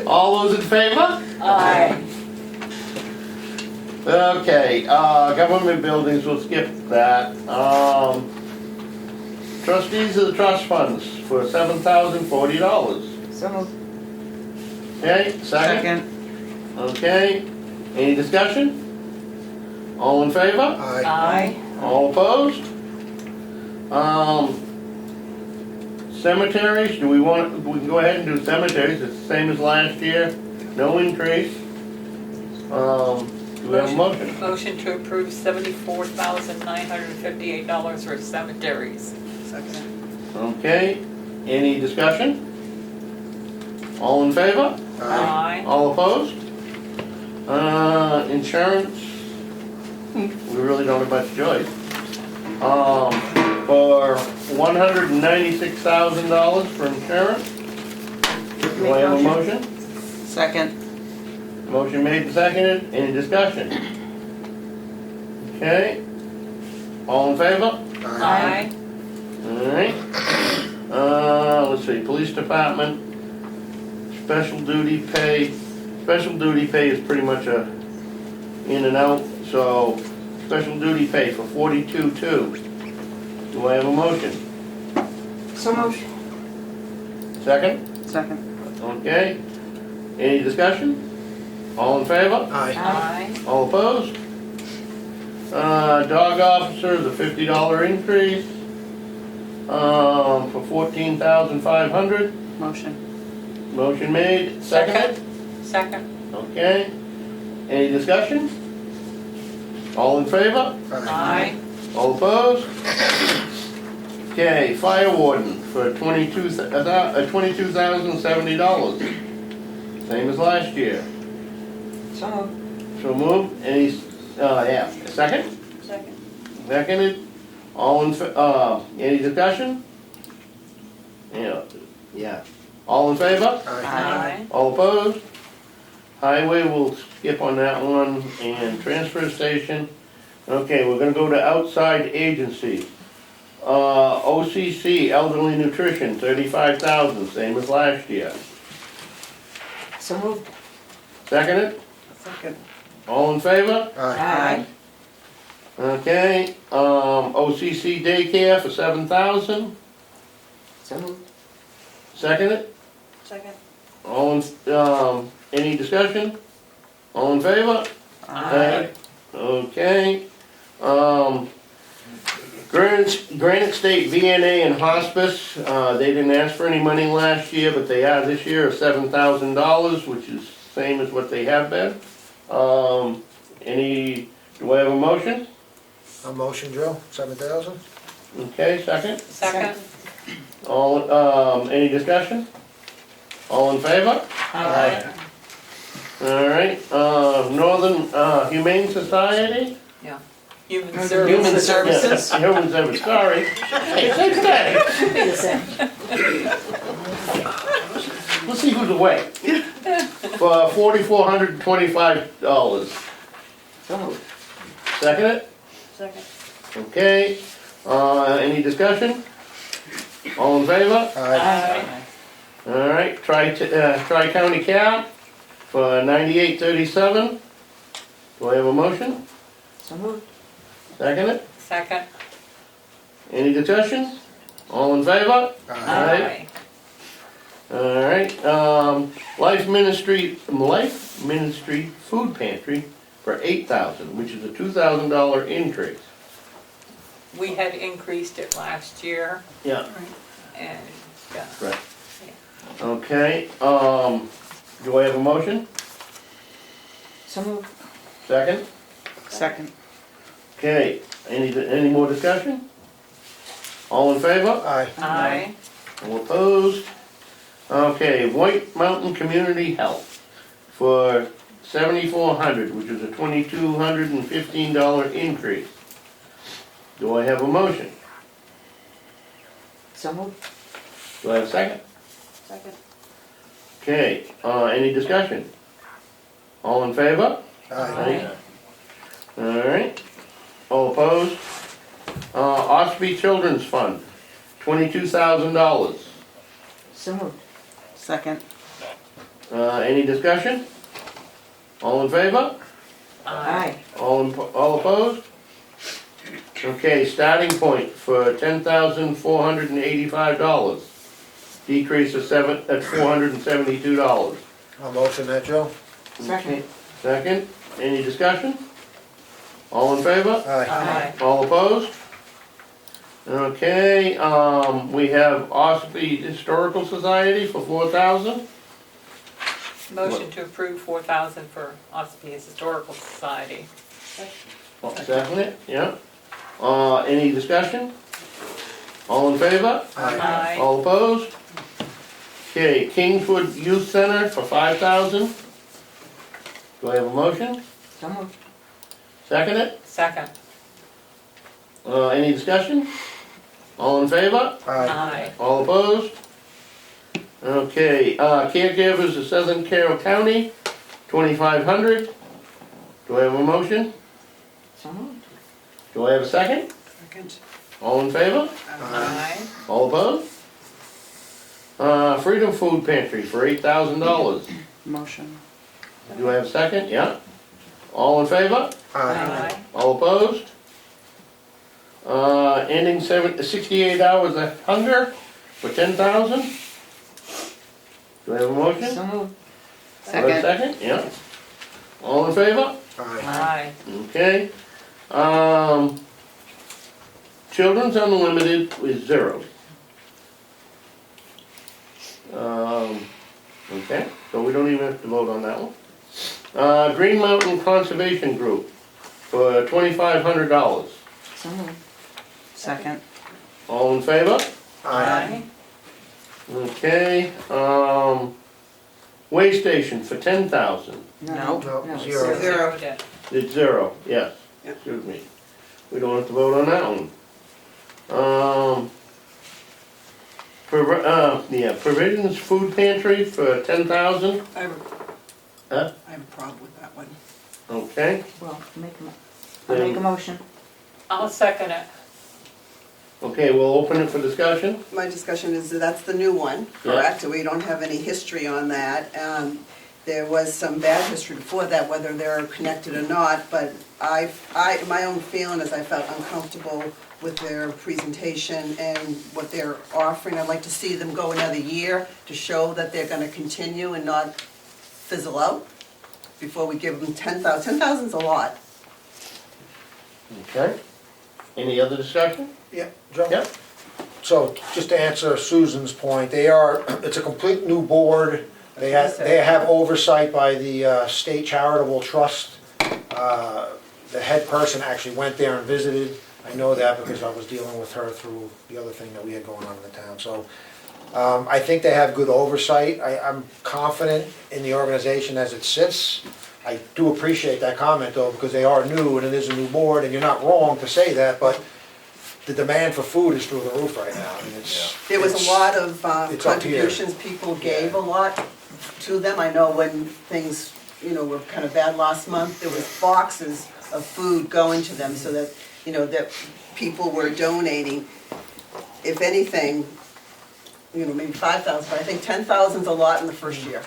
All those in favor? Aye. Okay, government buildings, we'll skip that. Trustees of the trust funds for $7,040. So moved. Okay, second? Okay, any discussion? All in favor? Aye. Aye. All opposed? Cemeteries, do we can go ahead and do cemeteries, it's the same as last year. no increase. Do we have a motion? Motion to approve $74,958 for cemeteries. Second. Okay, any discussion? All in favor? Aye. All opposed? Insurance, we really don't have much choice. For $196,000 for insurance. Do I have a motion? Second. Motion made and seconded, any discussion? Okay, all in favor? Aye. Alright. Let's see, police department, special duty pay. Special duty pay is pretty much a in and out, so special duty pay for 42.2. Do I have a motion? So moved. Second? Second. Okay. Any discussion? All in favor? Aye. Aye. All opposed? Dog officer, the $50 increase, for 14,500. Motion. Motion made, seconded? Second. Okay. Any discussion? All in favor? Aye. All opposed? Okay, fire warden for $22,070. Same as last year. So moved. So moved, any, yeah, second? Second. Seconded, all in, any discussion? Yeah. All in favor? Aye. All opposed? Highway, we'll skip on that one, and transfer station. Okay, we're gonna go to outside agency. OCC, elderly nutrition, 35,000, same as last year. So moved. Seconded, Second. all in favor? Aye. Okay, OCC daycare for 7,000, So moved. seconded, Second. all in, any discussion? All in favor? Aye. Okay, Granite State VNA and hospice, they didn't ask for any money last year, but they are this year, $7,000, which is same as what they have been. Do I have a motion? A motion, Joe, 7,000? Okay, second. Second. All, any discussion? All in favor? Aye. All right, Northern Humane Society? Yeah. Human Human services. Services. Yeah, Human Services, sorry. It's okay. Should be the same. Let's see who's away. For $4,425. So moved. Second it? Second. Okay, any discussion? All in favor? Aye. All right, Tri-County Cap for $98.37. Do I have a motion? So moved. Second it? Second. Any discussion? All in favor? Aye. All right, Life Ministry Food Pantry for $8,000, which is a $2,000 increase. We had increased it last year Yeah. and, yeah. Right. Okay, do I have a motion? So moved. Second? Second. Okay, any more discussion? All in favor? Aye. Aye. All opposed? Okay, White Mountain Community Health for $7,400, which is a $2,215 increase. Do I have a motion? So moved. Do I have a second? Second. Okay, any discussion? All in favor? Aye. All right. All opposed? Ossipee Children's Fund, $22,000. So moved. Second. Any discussion? All in favor? Aye. All opposed? Okay, starting point for $10,485. Decrease of $472. A motion that, Joe? Second. Second, any discussion? All in favor? Aye. Aye. All opposed? Okay, we have Ossipee Historical Society for $4,000. Motion to approve 4,000 for Ossipee Historical Society. Second it, yeah. Any discussion? All in favor? Aye. All opposed? Okay, Kingswood Youth Center for 5,000. Do I have a motion? So moved. Second it? Second. Any discussion? All in favor? Aye. All opposed? Okay, caregivers of Southern Carroll County, 2,500. Do I have a motion? So moved. Do I have a second? Second. All in favor? Aye. All opposed? Freedom Food Pantry for $8,000. Motion. Do I have a second? Yeah. All in favor? Aye. All opposed? Ending 68 hours of hunger for 10,000. Do I have a motion? So moved. Do I have a second? Yeah. All in favor? Aye. Okay. Children's Unlimited is 0. Okay, so we don't even have to vote on that one. Green Mountain Conservation Group for $2,500. So moved. Second. All in favor? Aye. Okay, Way Station for 10,000. No. No, No, zero. Zero. It's 0, yes. Yep. Excuse me. We don't have to vote on that one. Provisions Food Pantry for 10,000. I have Huh? a problem with that one. Okay, Well, I'll make a motion. I'll second it. okay, we'll open it for discussion. My discussion is that that's the new one, Yeah. correct? We don't have any history on that. There was some bad history before that, whether they're connected or not, but my own feeling is I felt uncomfortable with their presentation and what they're offering. I'd like to see them go another year to show that they're gonna continue and not fizzle out before we give them 10,000. 10,000's a lot. Okay. Any other discussion? Yeah, Joe? Yep. So, just to answer Susan's point, it's a complete new board. They have oversight by the State Charitable Trust. The head person actually went there and visited. I know that because I was dealing with her through the other thing that we had going on in the town. So, I think they have good oversight. I'm confident in the organization as it sits. I do appreciate that comment though, because they are new and it is a new board, and you're not wrong to say that, but the demand for food is through the roof right now. I mean, There was a lot of it's up here. contributions, people gave a lot to them. I know when things, were kind of bad last month, there was boxes of food going to them so that, that people were donating. If anything, maybe 5,000, but I think 10,000's a lot in the first year.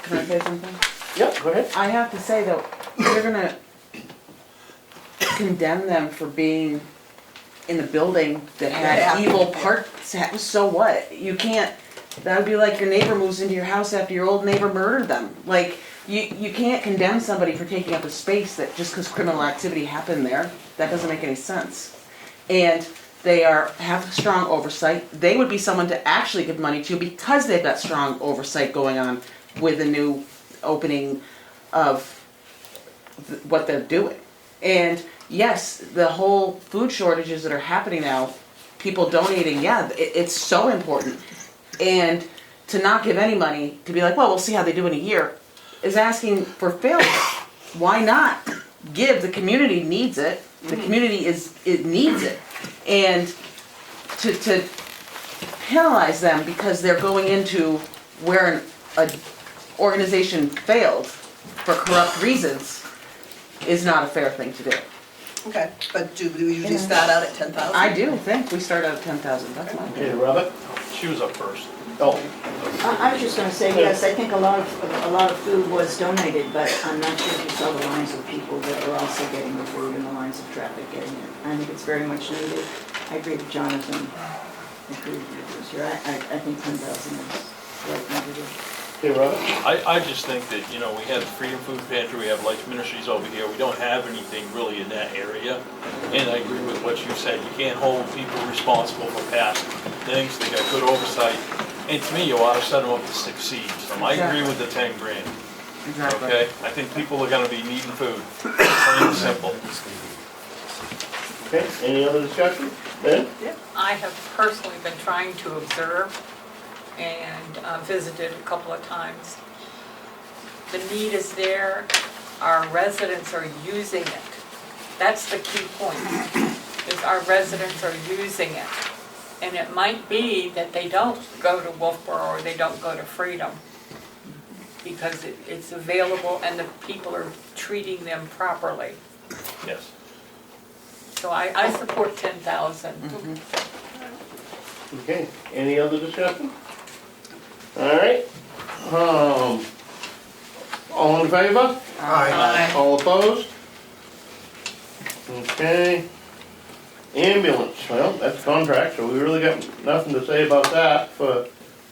Can I say something? Yep, go ahead. I have to say though, you're gonna condemn them for being in the building that had Yeah. evil parts, so what? You can't, that would be like your neighbor moves into your house after your old neighbor murdered them. Like, you can't condemn somebody for taking up a space that just because criminal activity happened there, that doesn't make any sense. And they have strong oversight. They would be someone to actually give money to because they've got strong oversight going on with the new opening of what they're doing. And yes, the whole food shortages that are happening now, people donating, yeah, it's so important. And to not give any money, to be like, well, we'll see how they do in a year, is asking for failure. Why not give? The community needs it. The community needs it. And to penalize them because they're going into where an organization failed for corrupt reasons is not a fair thing to do. Okay, but do we usually start out at 10,000? I do think we start out at 10,000, that's my Okay, opinion. Robert? She was up first. Oh, I was just gonna say, yes, I think a lot of food was donated, but I'm not sure if you saw the lines of people that are also getting the food and the lines of traffic getting it. I think it's very much needed. I agree with Jonathan. I agree with you, Bruce. I think 10,000 is the right number to do. okay, Robert? I just think that, we have the Freedom Food Pantry, we have Life Ministries over here, we don't have anything really in that area. And I agree with what you said, you can't hold people responsible for past things, they got good oversight. And to me, you ought to set them up to succeed, so I agree with the 10 grand, Exactly. okay? I think people are gonna be needing food, plain and simple. Okay, any other discussion? Ben? I have personally been trying to observe and visited a couple of times. The need is there, our residents are using it. That's the key point, is our residents are using it. And it might be that they don't go to Wolfboro or they don't go to Freedom, because it's available and the people are treating them properly. Yes. So I support 10,000. Okay, any other discussion? All right, all in favor? Aye. All opposed? Okay. Ambulance, well, that's contract, so we really got nothing to say about that for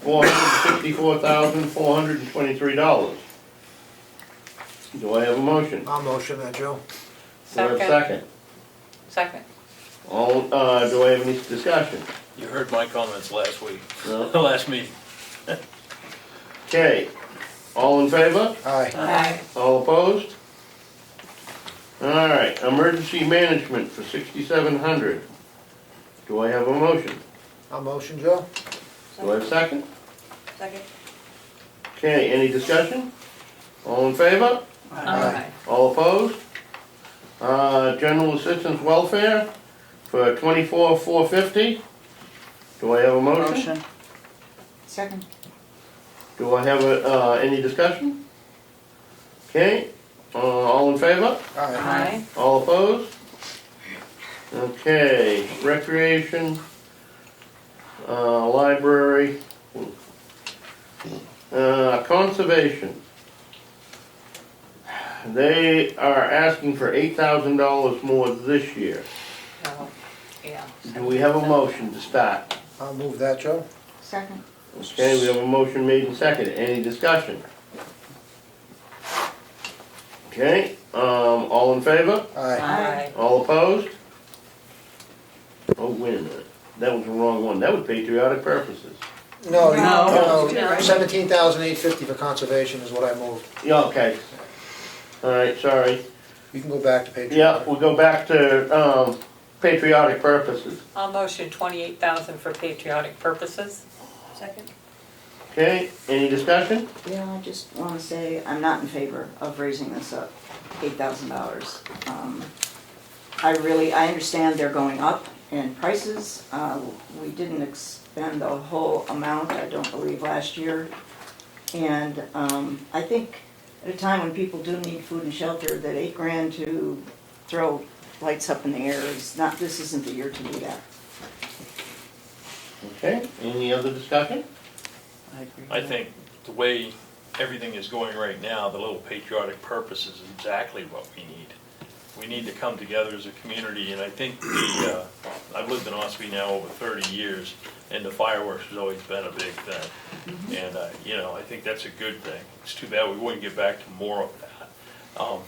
$464,423. Do I have a motion? I'll motion that, Joe. Do I have a second? Second. All, do I have any discussion? You heard my comments last week, No? last meeting. Okay, all in favor? Aye. Aye. All opposed? All right, emergency management for 6,700. Do I have a motion? I'll motion, Joe. Do I have a second? Second. Okay, any discussion? All in favor? Aye. All opposed? General assistance welfare for 24,450. Do I have a motion? Motion. Second. Do I have any discussion? Okay, all in favor? Aye. All opposed? Okay, recreation, library, conservation. They are asking for $8,000 more this year. No, yeah. Do we have a motion to start? I'll move that, Joe. Second. Okay, we have a motion made and seconded. Any discussion? Okay, all in favor? Aye. Aye. All opposed? Oh, wait a minute. That was the wrong one. That was patriotic purposes. No, No. no, 17,850 for conservation is what I moved. Yeah, okay. All right, sorry. You can go back to page. Yeah, we'll go back to, patriotic purposes. I'll motion 28,000 for patriotic purposes. Second. Okay, any discussion? Yeah, I just want to say I'm not in favor of raising this up, $8,000. I understand they're going up in prices. We didn't expend the whole amount, I don't believe, last year. And I think at a time when people do need food and shelter, that $8 grand to throw lights up in the air is not, this isn't the year to do that. Okay, any other discussion? I agree. I think the way everything is going right now, the little patriotic purpose is exactly what we need. We need to come together as a community, and I think I've lived in Ossipee now over 30 years, and the fireworks has always been a big thing. And, I think that's a good thing. It's too bad we wouldn't get back to more of that.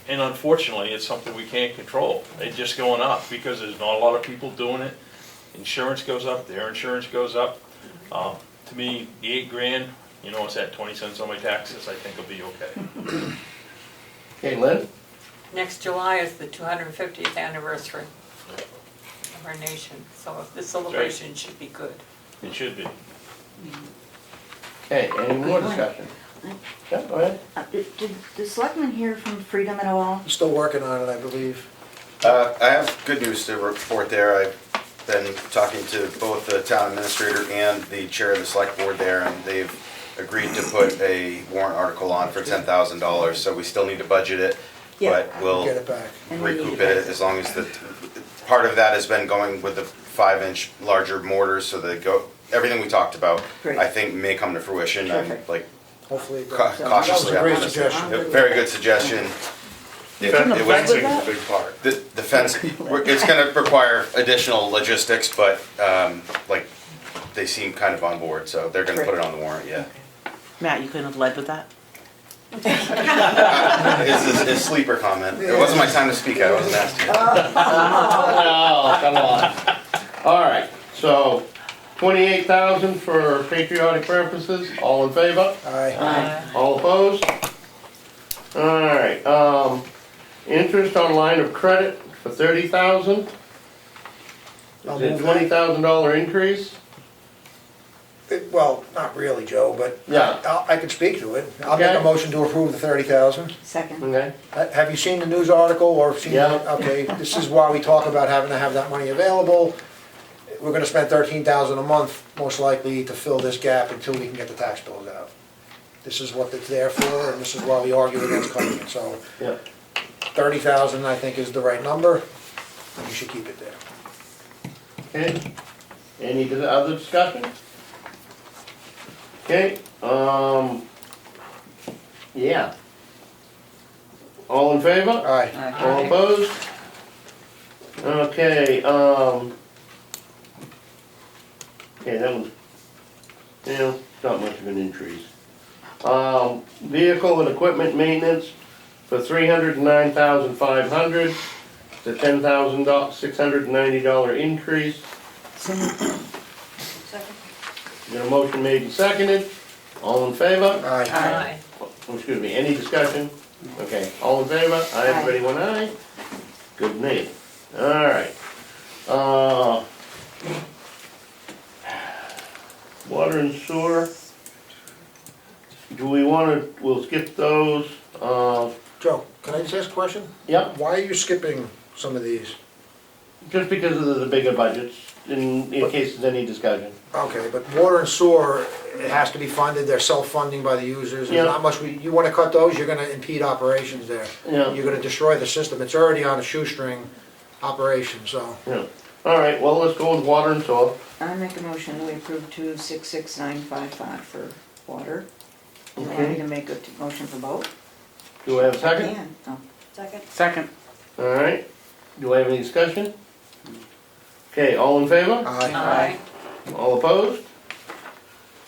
And unfortunately, it's something we can't control. It's just going up because there's not a lot of people doing it. Insurance goes up, their insurance goes up. To me, the 8 grand, it's at 20 cents on my taxes, I think will be okay. Okay, Lynn? Next July is the 250th anniversary of our nation, so this celebration should be good. It should be. Okay, any more discussion? Yeah, go ahead. Did the selectmen hear from Freedom at all? I'm still working on it, I believe. I have good news to report there. I've been talking to both the town administrator and the chair of the select board there, and they've agreed to put a warrant article on for $10,000, so we still need to budget it, Yeah. but we'll Get it back. And we need recoup it it as long as part of that has been going with the 5-inch larger mortars, so everything we talked about, Great. I think may come to fruition. I'm Terrific. like Hopefully it does. cautiously That was a great optimistic. suggestion. Very good suggestion. Fencing is a big part. The fence, it's gonna require additional logistics, but, they seem kind of on board, so they're gonna put it on the warrant, yeah. Matt, you couldn't have led with that? It's a sleeper comment. It wasn't my time to speak, I wasn't asked to. Oh, come on. All right, so $28,000 for patriotic purposes. All in favor? Aye. All opposed? Alright, interest on line of credit for $30,000. I'll Is it a move that. $20,000 increase? Well, not really, Joe, but Yeah. I can speak to it. I'll make Okay. a motion to approve the 30,000. Second. Okay, Have you seen the news article or seen? Yeah. Okay, this is why we talk about having to have that money available. We're gonna spend 13,000 a month, most likely, to fill this gap until we can get the tax bills out. This is what it's there for, and this is why we argue against cutting it, so yeah. 30,000, I think, is the right number, and you should keep it there. Okay, any other discussion? Okay, yeah. All in favor? Aye. All opposed? Okay, okay, that was, not much of an increase. Vehicle and equipment maintenance for $309,500, it's a $10,690 increase. Second. Got a motion made and seconded, all in favor? Aye. Aye. Oh, excuse me, any discussion? Okay, all in favor? Aye, everybody went aye? Good name. Alright. Water and sewer. Do we wanna, we'll skip those, Joe, can I just ask a question? yep, Why are you skipping some of these? just because of the bigger budgets, in case there's any discussion. Okay, but water and sewer, it has to be funded, they're self-funding by the users, Yeah. there's not much, you wanna cut those, you're gonna impede operations there. Yeah. You're gonna destroy the system, it's already on a shoestring operation, so. Yeah. Alright, well, let's go with water and sewer. I make a motion, we approve 266955 for water. Do you want Okay. me to make a motion for both? Do I have a second? Yeah. Oh. Second. Alright, do I have any discussion? Okay, all in favor? Aye. All opposed?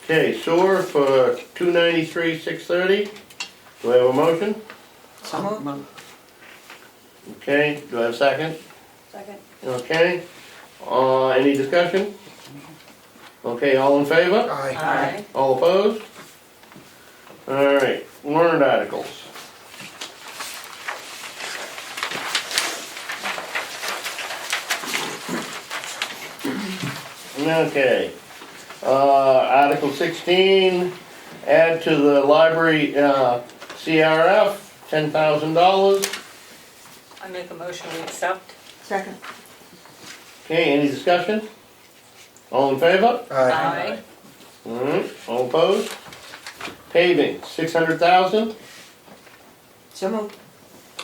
Okay, sewer for $293,630. Do I have a motion? So moved. Okay, do I have a second? Second. Okay, any discussion? Okay, all in favor? Aye. Aye. All opposed? Alright, warrant articles. Okay, Article 16, add to the library, CRF, $10,000. I make a motion we accept. Second. Okay, any discussion? All in favor? Aye. Alright, all opposed? Paving, 600,000, So moved.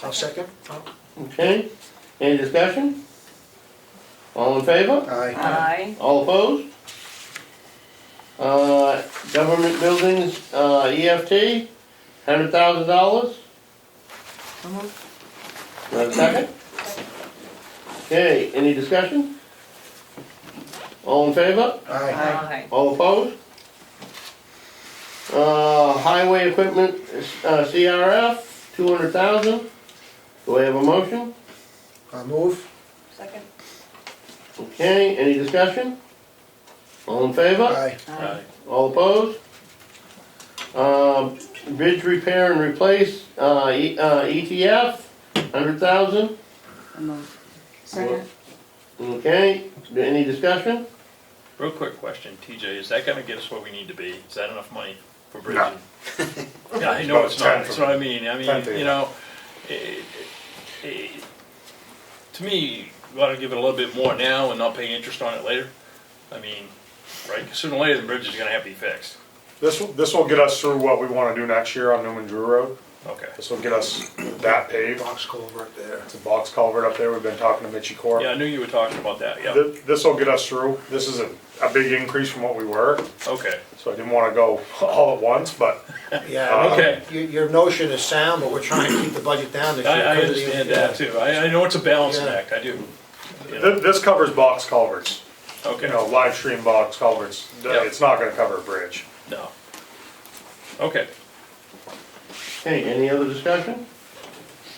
I'll second. okay, any discussion? All in favor? Aye. Aye. All opposed? Government buildings, EFT, $100,000, So moved. do I have a second? Okay, any discussion? All in favor? Aye. Aye. All opposed? Highway equipment, CRF, 200,000. Do I have a motion? I'll move. Second. Okay, any discussion? All in favor? Aye. Aye. All opposed? Bridge repair and replace, ETF, 100,000. So moved. Second. Okay, any discussion? Real quick question, TJ, is that gonna get us where we need to be? Is that enough money for bridge? No. Yeah, I know it's not, About that's what I mean, $10 to you know, to me, we ought to give it a little bit more now and not pay interest on it later. I mean, right, 'cause sooner or later, the bridge is gonna have to be fixed. This will get us through what we wanna do next year on Newman Drew Road. Okay. This will get us that paved. Box culvert there. It's a box culvert up there, we've been talking to Mitchie Corp. Yeah, I knew you were talking about that, yeah, This will get us through. This is a big increase from what we were, okay. so I didn't wanna go all at once, but Yeah, Okay. your notion is sound, but we're trying to keep the budget down this year. I because of the- understand that too, I know it's a balancing Yeah. act, I do. You know, this covers box culverts. Okay, You know, live stream box culverts. Yeah. It's not gonna cover a bridge. no. Okay, Okay, any other discussion?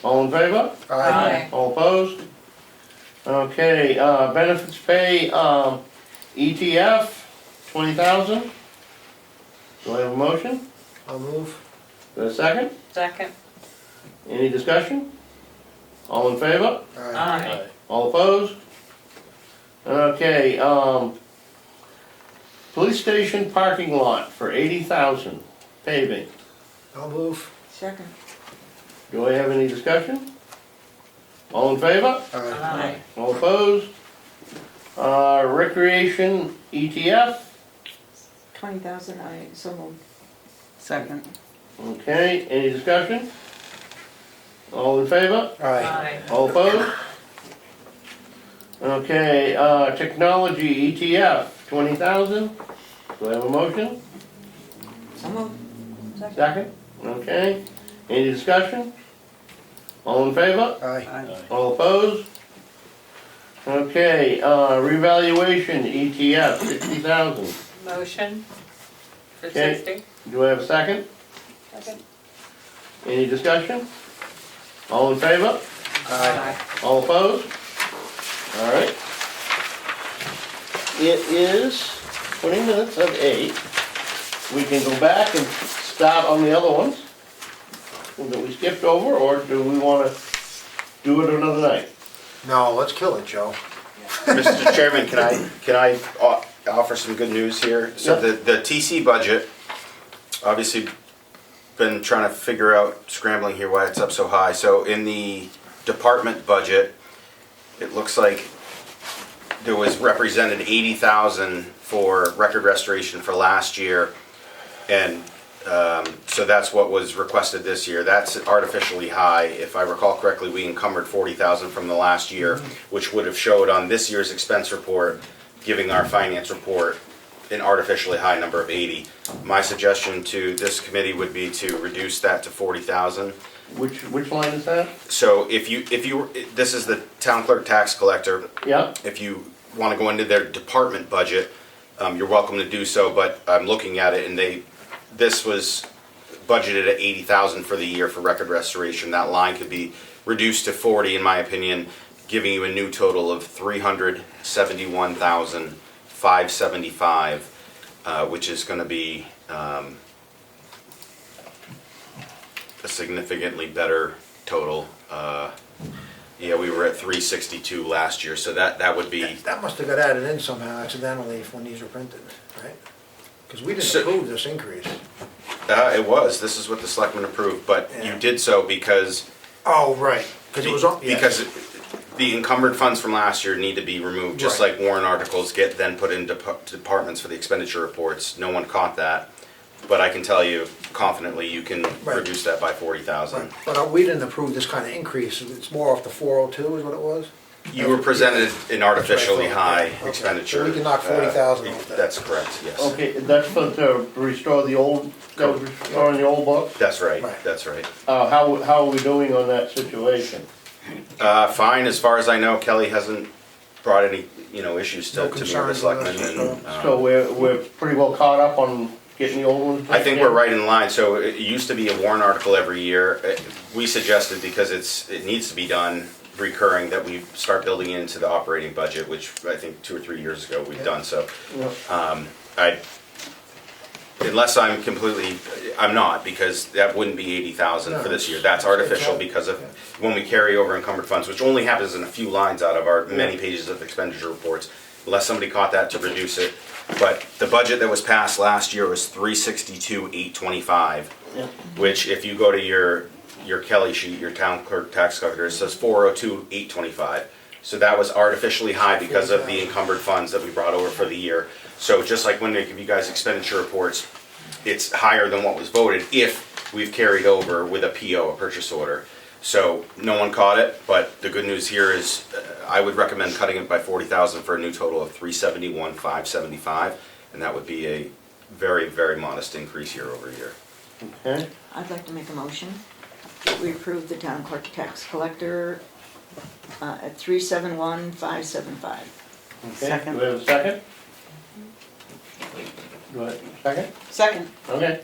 All in favor? Aye. All opposed? Okay, benefits pay, ETF, 20,000. Do I have a motion? I'll move. Do I have a second? Second. Any discussion? All in favor? Aye. Aye. All opposed? Okay, police station parking lot for 80,000 paving. I'll move. Second. Do I have any discussion? All in favor? Aye. Aye. All opposed? Recreation ETF, 20,000, I so moved. Second. okay, any discussion? All in favor? Aye. Aye. All opposed? Okay, technology ETF, 20,000. Do I have a motion? So moved. Second. Second? Okay, any discussion? All in favor? Aye. All opposed? Okay, revaluation ETF, 60,000. Motion for Okay. 60. Do I have a second? Second. Any discussion? All in favor? Aye. All opposed? All right. It is 20 minutes of 8. We can go back and start on the other ones that we skipped over, or do we want to do it another night? No, let's kill it, Joe. Mr. Chairman, can I offer some good news here? So the TC budget, obviously been trying to figure out, scrambling here why it's up so high. So in the department budget, it looks like there was represented 80,000 for record restoration for last year. And so that's what was requested this year. That's artificially high. If I recall correctly, we encumbered 40,000 from the last year, which would have showed on this year's expense report, giving our finance report an artificially high number of 80. My suggestion to this committee would be to reduce that to 40,000. Which line is that? So if you, this is the town clerk tax collector. Yeah, If you want to go into their department budget, you're welcome to do so, but I'm looking at it and this was budgeted at 80,000 for the year for record restoration. That line could be reduced to 40, in my opinion, giving you a new total of 371,575, which is going to be a significantly better total. Yeah, we were at 362 last year, so that would be. That must have got added in somehow accidentally when these were printed, right? Because we didn't So- approve this increase. It was. This is what the selectmen approved, but you Yeah. did so because. Oh, right, because it was on, yeah. Because the encumbered funds from last year need to be removed, just Right. like warrant articles get then put in departments for the expenditure reports. No one caught that, but I can tell you confidently, you can Right. reduce that by 40,000. But we didn't approve this kind of increase, it's more off the 402 is what it was? You were presented an artificially That's what I thought, high yeah. Okay. expenditure. So we can knock 40,000 off that. That's correct, yes. okay, that's for to restore the old, that was restoring the old books? That's right, Right. that's right. How are we doing on that situation? Fine, as far as I know, Kelly hasn't brought any, issues No to me or the concerns with selectmen. us, and, So we're pretty well caught up on getting the old ones? I think we're right in line. So it used to be a warrant article every year. We suggested, because it needs to be done recurring, that we start building it into the operating budget, which I think 2 or 3 years ago we've done. So Yeah. unless I'm not, because that wouldn't be 80,000 for this year. That's artificial because of when we carry over encumbered funds, which only happens in a few lines out of our many pages of expenditure reports, unless somebody caught that to reduce it. But the budget that was passed last year was 362,825, Yeah. which if you go to your Kelly sheet, your town clerk tax collector, it says 402,825. So that was artificially high because of the encumbered funds that we brought over for the year. So just like when they give you guys expenditure reports, it's higher than what was voted if we've carried over with a PO, a purchase order. So no one caught it, but the good news here is I would recommend cutting it by 40,000 for a new total of 371,575, and that would be a very, very modest increase year over year. Okay, I'd like to make a motion that we approve the town clerk tax collector at 371,575. okay, Second. do we have a second? Do I, second? Second. Okay.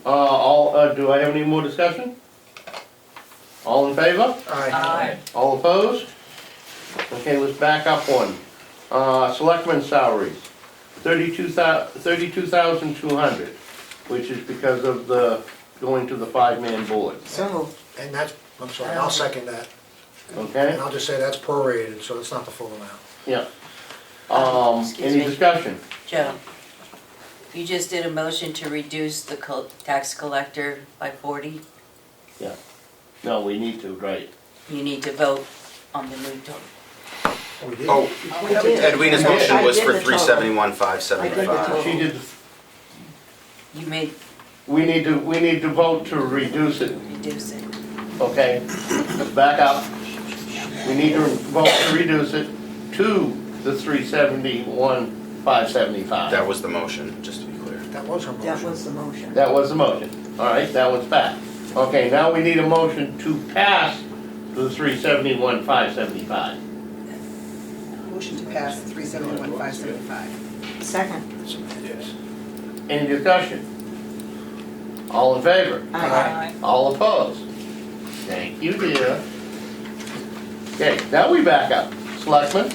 Do I have any more discussion? All in favor? Aye. All opposed? Okay, let's back up one. Selectmen salaries, $32,200, which is because of the, going to the five-man board, So moved. And that's, I'm sorry, I'll second that. okay? And I'll just say that's prorated, so it's not the full amount. Yeah. Excuse Any me. discussion? Joe, you just did a motion to reduce the tax collector by 40. Yeah. No, we need to, right. You need to vote on the new total. We did. Oh, We did. Edwina's I motion was did for the total. 371,575. She did, You made we need to vote to reduce it, reduce it. okay? Back up. We need to vote to reduce it to the 371,575. That was the motion, just to be clear. That was her That motion. was the motion. That was the motion. All right, that one's back. Okay, now we need a motion to pass the 371,575. Motion to pass 371,575. Second. Yes. Any discussion? All in favor? Aye. All opposed? Thank you, dear. Okay, now we back up. Selectmen,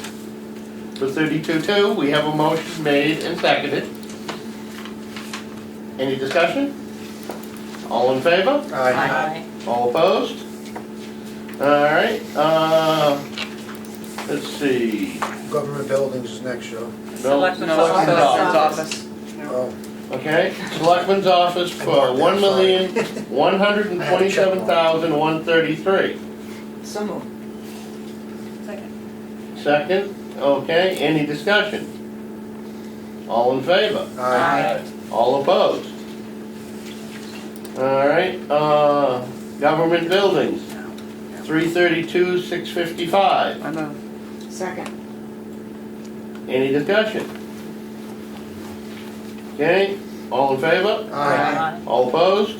for 32-2, we have a motion made and seconded. Any discussion? All in favor? Aye. All opposed? All right, let's see. Government buildings is next, Joe. Selectmen's No, office. Selectmen's office. Oh, Okay, Selectmen's office for $1,127,133. So moved. Second, okay, any discussion? All in favor? aye. All opposed? All right, government buildings, 332,655. I know. Second. Any discussion? Okay, all in favor? Aye. All opposed?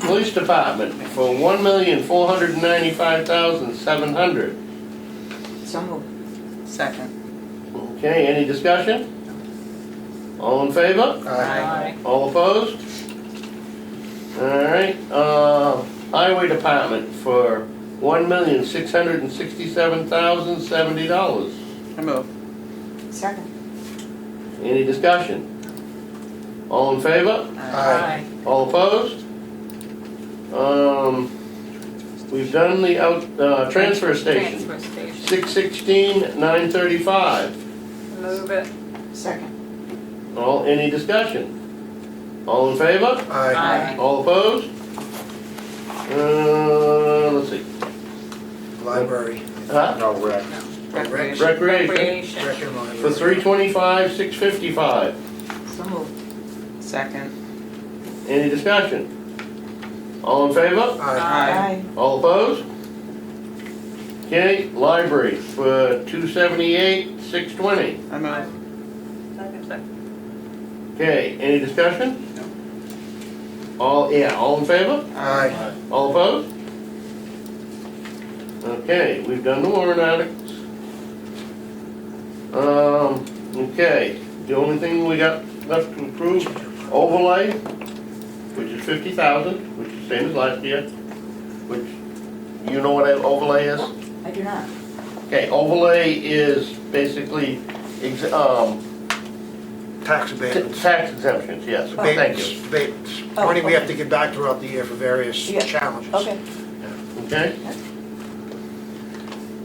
Police department for $1,495,700. So moved. Second. Okay, any discussion? All in favor? Aye. All opposed? All right, highway department for $1,667,070. I move. Second. Any discussion? All in favor? Aye. All opposed? We've done the transfer station, Transfer station. 616,935. Move it. Second. Any discussion? All in favor? Aye. All opposed? Let's see. Library. Huh? No, rec. Recreation. Recreation Recreation. Rec and library. for $325,655. So moved. Second. Any discussion? All in favor? Aye. All opposed? Okay, library for $278,620. I move. Okay, any discussion? All in favor? Aye. All opposed? Okay, we've done the warrant articles. Okay, the only thing we got left to approve, overlay, which is 50,000, which is same as last year, which, you know what an overlay is? I do not. Okay, overlay is basically, Tax abatements. tax exemptions, yes, thank Abatements, you. abatements. Oh, Money we have okay. to give back throughout the year for various Yeah. challenges. Okay. Okay?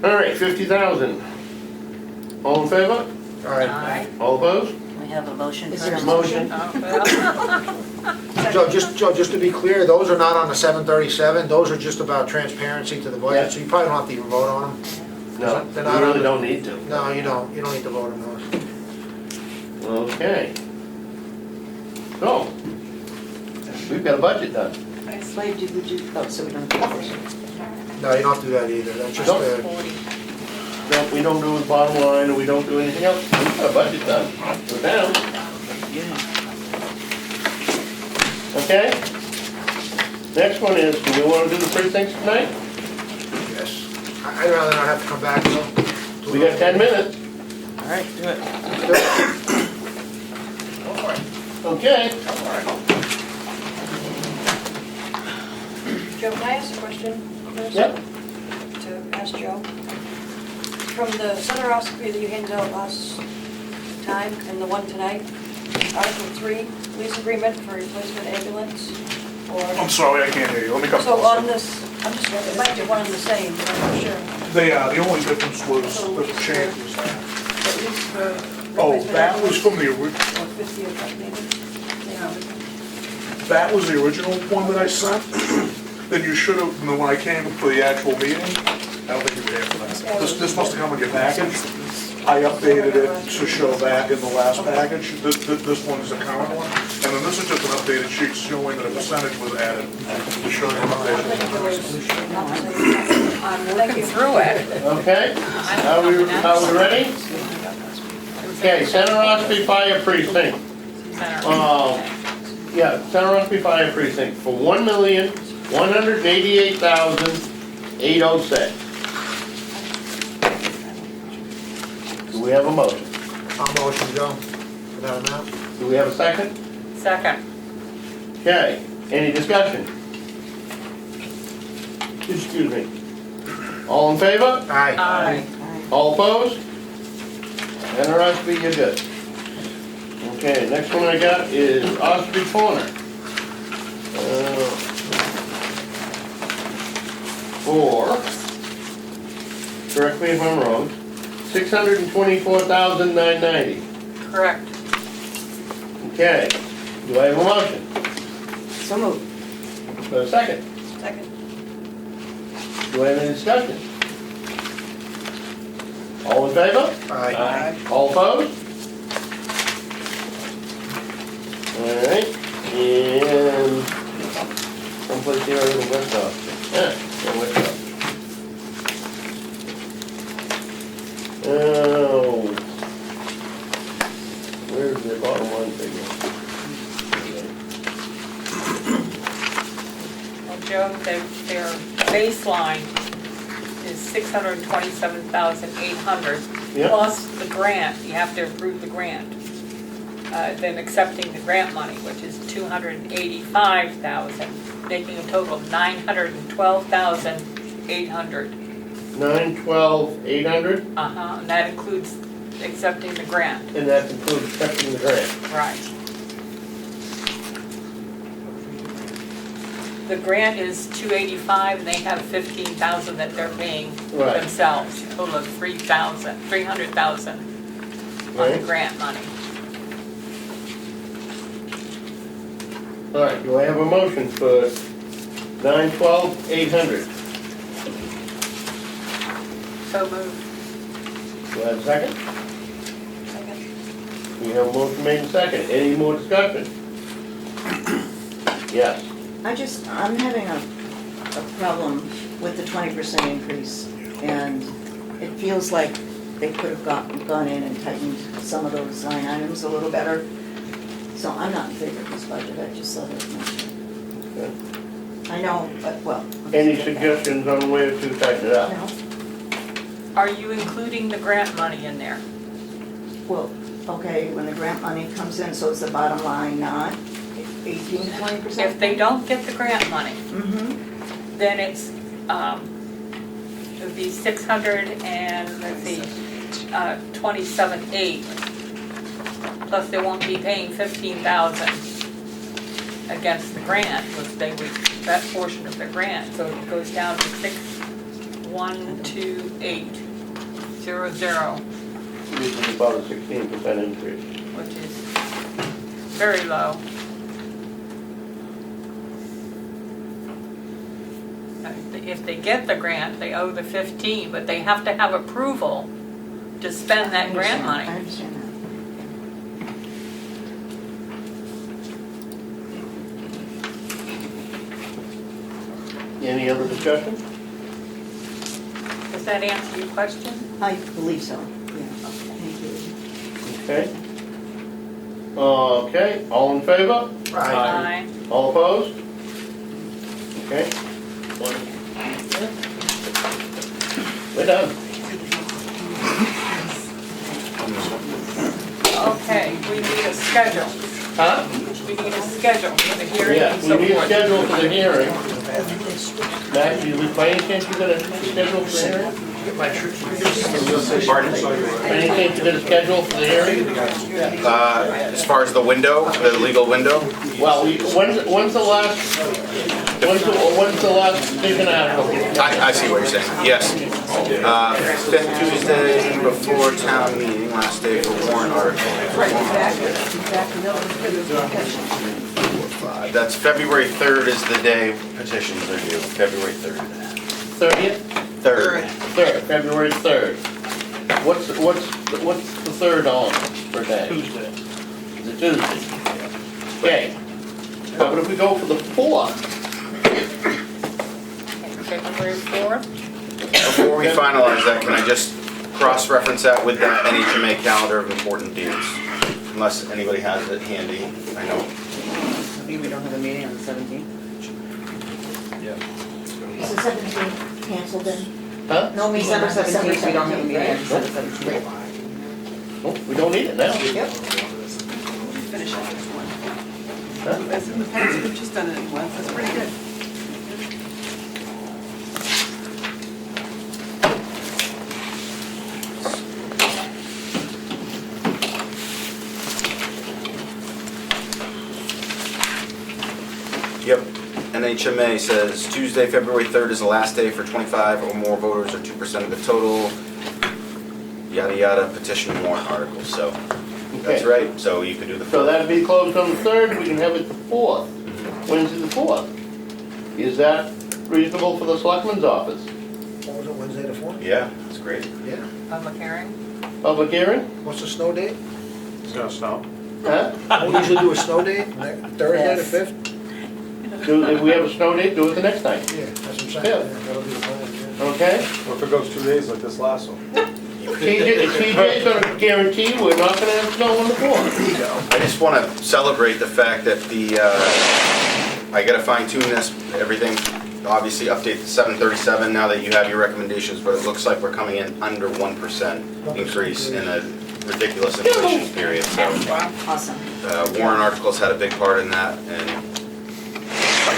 All right, 50,000. All in favor? Aye. All opposed? We have a motion Is there a first. Motion. Joe, just to be clear, those are not on the 737, those are just about transparency to the Yeah. budget, so you probably don't have to even vote on them. No, They're we not really on the- don't need to. No, you don't need to vote on those. Okay. So, we've got a budget done. Slade, would you, oh, so we don't do this. No, you don't have to do that either, that's just, Nope. uh, No, we don't do the bottom line, and we don't do anything else. We've got a budget done. So now, okay? Next one is, do we want to do the precincts tonight? yes. I'd rather not have to come back, though. We got 10 minutes. All right, do it. Okay. Joe, can I ask a question first? Yep. To ask Joe? from the Center Ossipee that you handed out last time and the one tonight, Article 3, lease agreement for replacement ambulance, I'm or, sorry, I can't hear you. Let me come. so on this, I'm just, it might be one and the same, but I'm not sure. They are, the only difference was the change was that. At least for Oh, replacement that was ambulance, from the original. or 50 of that maybe. Yeah. That was the original one that I sent. Then you should have, when I came for the actual meeting, I don't think you were there for that. This must have come in your package. I updated it to show that in the last package. This one is a current one. And then this is just an updated sheet showing that a percentage was added to show you the I'm looking through it. Okay, are we ready? Okay, Center Ossipee Fire Precinct. Yeah, Center Ossipee Fire Precinct for $1,188,806. Do we have a motion? I'll motion, Joe, for that amount. Do we have a second? Second. Okay, any discussion? Excuse me. All in favor? Aye. Aye. All opposed? Center Ossipee, you're good. Okay, next one I got is Ossipee Corner. For, correct me if I'm wrong, $624,990. Correct. Okay, do I have a motion? So moved. For a second? Second. Do I have any discussion? All in favor? Aye. All opposed? Alright, and someplace here in the West Office. Yeah, West Office. Oh. Where's the bottom line figure? Well, Joe, their baseline is 627,800. Yep. Plus the grant, you have to approve the grant. Then accepting the grant money, which is 285,000, making a total of 912,800. 912,800, And that includes accepting the grant. and that includes accepting the grant. Right. The grant is 285, and they have 15,000 that they're paying Right. themselves, a total of 300,000 on the Right. grant money. All right, do I have a motion for 912,800? So moved. Do I have a second? Second. We have a motion made and second. Any more discussion? Yes. I'm having a problem with the 20% increase, and it feels like they could have gone in and tightened some of those line items a little better. So I'm not in favor of this budget, I just thought it Okay. I know, but, well. Any suggestions on the way to tighten it up? No. Are you including the grant money in there? Well, okay, when the grant money comes in, so is the bottom line not 18, 20%? If they don't get the grant money, Mm-hmm, then it's, it would be 600 and, let's see, 27,800. Plus they won't be paying 15,000 against the grant, which they would, that portion of the grant, so it goes down to 6,128,00, This is about a 16% increase. which is very low. If they get the grant, they owe the 15, but they have to have approval to spend that grant money. I understand that. Any other discussion? Does that answer your question? I believe so, yeah. Thank you. Okay. Okay, all in favor? Aye. All opposed? Okay. We're done. Okay, we need a schedule. Huh? We need a schedule for the hearing Yeah, and we so need a forth. schedule for the hearing. Matt, by any chance you got a schedule for the hearing? Pardon? Any change to the schedule for the hearing? As far as the window, the legal window, Well, when's the last petition article? I see what you're saying, yes. Fifth Tuesday before town meeting, last day for warrant article. Right, exactly, no, it's good. That's February 3rd is the day petitions are due, February 3rd. 30th? 3rd. 3rd, February 3rd. What's the 3rd on per day? Tuesday. Is it Tuesday? Okay. How about if we go for the 4th? February 4th? Before we finalize that, can I just cross-reference that with that NHMA calendar of important dates? Unless anybody has it handy, I know. Maybe we don't have a meeting on the 17th. Is the 17th canceled then? Huh? No meeting December on December 17th, we don't have a meeting on right? December 17th. Oh, we don't need it now. Yep. Finish up this one. Huh? As in the past, we've just done it in once, that's pretty good. Yep. NHMA says Tuesday, February 3rd is the last day for 25 or more voters or 2% of the total, yada yada, petition warrant articles, so that's Okay. right, so you could do the So 4th. that'd be closed on the 3rd, we can have it the 4th, Wednesday the 4th. Is that reasonable for the selectman's office? What was it, Wednesday the 4th? Yeah, that's great. Yeah. Public hearing? Public hearing? What's the snow date? It's gonna snow. Huh? We usually do a snow date, Thursday the 5th? If we have a snow date, do it the next night, Yeah, that's what I'm saying. Yeah. That'll be the plan, yeah. okay? What if it goes 2 days like this last one? TJ's gonna guarantee we're not gonna have snow on the 4th. I just want to celebrate the fact that I gotta fine tune this, everything, obviously update the 737 now that you have your recommendations, but it looks like we're coming in under 1% increase in a ridiculous inflation period, so. Awesome. Warrant articles had a big part in that, and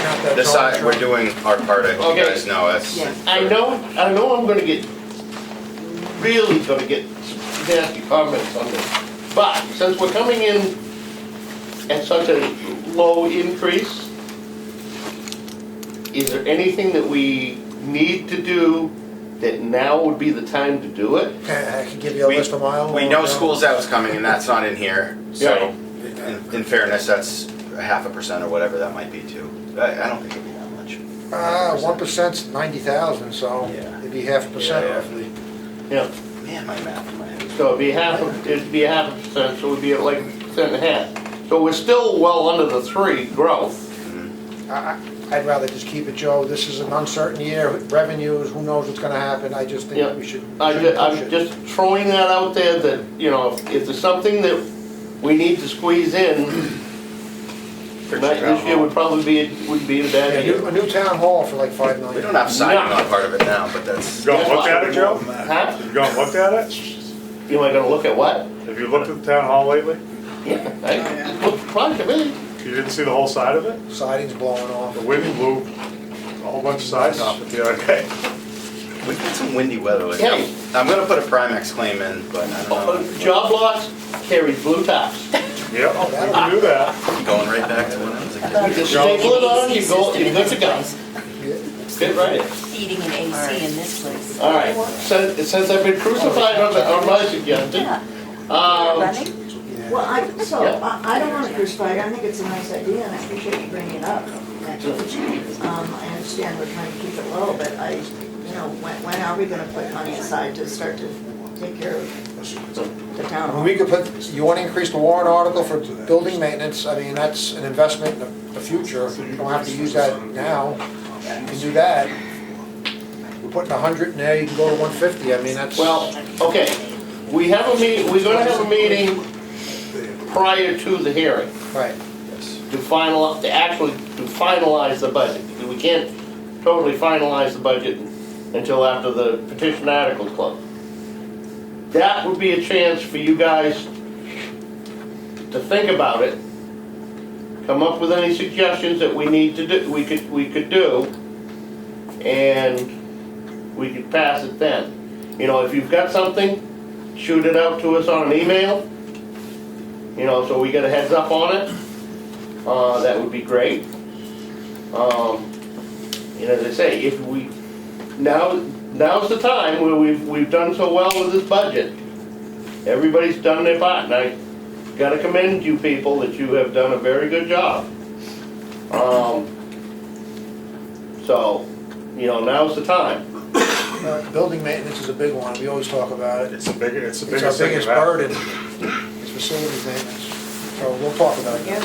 Not that this Donald side, we're Trump- doing our part, I hope you Okay. guys know, that's. Yeah. I know I'm gonna get, really gonna get some nasty comments on this. But since we're coming in at such a low increase, is there anything that we need to do that now would be the time to do it? I can give you a list of my own. We know school's out's coming, and that's not in here, so, Right. in fairness, that's a 0.5% or whatever that might be too. I don't think it'll be that much. 1%'s 90,000, so Yeah. it'd be 0.5% Yeah, yeah. roughly. Yeah, Man, my math in my head. so it'd be half a percent, so it'd be like 1.5%. So we're still well under the 3 growth. I'd rather just keep it, Joe. This is an uncertain year, revenues, who knows what's gonna happen. I just Yeah. think we should. I'm just throwing that out there that, you know, if there's something that we need to squeeze in, this year would probably wouldn't be a bad Yeah, year. a new town hall for like 5 million. We don't have siding on part of it now, but that's. You gonna look at it, Joe? Huh? You gonna look at it? You ain't gonna look at what? Have you looked at the town hall lately? Yeah, it looks fine to me. You didn't see the whole side of it? Siding's blowing off. The wind blew a whole bunch of sides off it the other day. We've had some windy weather lately. Hey. I'm gonna put a Primex claim in, but I don't know. Job lots carry blue tops. Yep, you can do that. Going right back to when I was a You kid. just staple it on, you're good to go. Fit right in. Heating and AC in this place. All right, since I've been crucified on my suggestion, Running? Well, I Yeah. don't want to crucify it. I think it's a nice idea, and I appreciate you bringing it up. I understand we're trying to keep it low, but when are we gonna put money aside to start to take care of the town hall? We could put, you wanna increase the warrant article for building maintenance, I mean, that's an investment in the future. You don't have to use that now. You can do that. We're putting 100 in there, you can go to 150, I mean, that's. well, okay, we're gonna have a meeting prior to the hearing Right. to finalize the budget. We can't totally finalize the budget until after the petition articles close. That would be a chance for you guys to think about it, come up with any suggestions that we need to do, we could do, and we could pass it then. You know, if you've got something, shoot it out to us on an email, you know, so we get a heads up on it. That would be great. And as I say, if we, now's the time where we've done so well with this budget. Everybody's done their part, and I gotta commend you people that you have done a very good job. So, you know, now's the time. Building maintenance is a big one, we always talk about it. It's the biggest It's our thing biggest about burden, is facilities maintenance. So we'll talk about it. Yeah.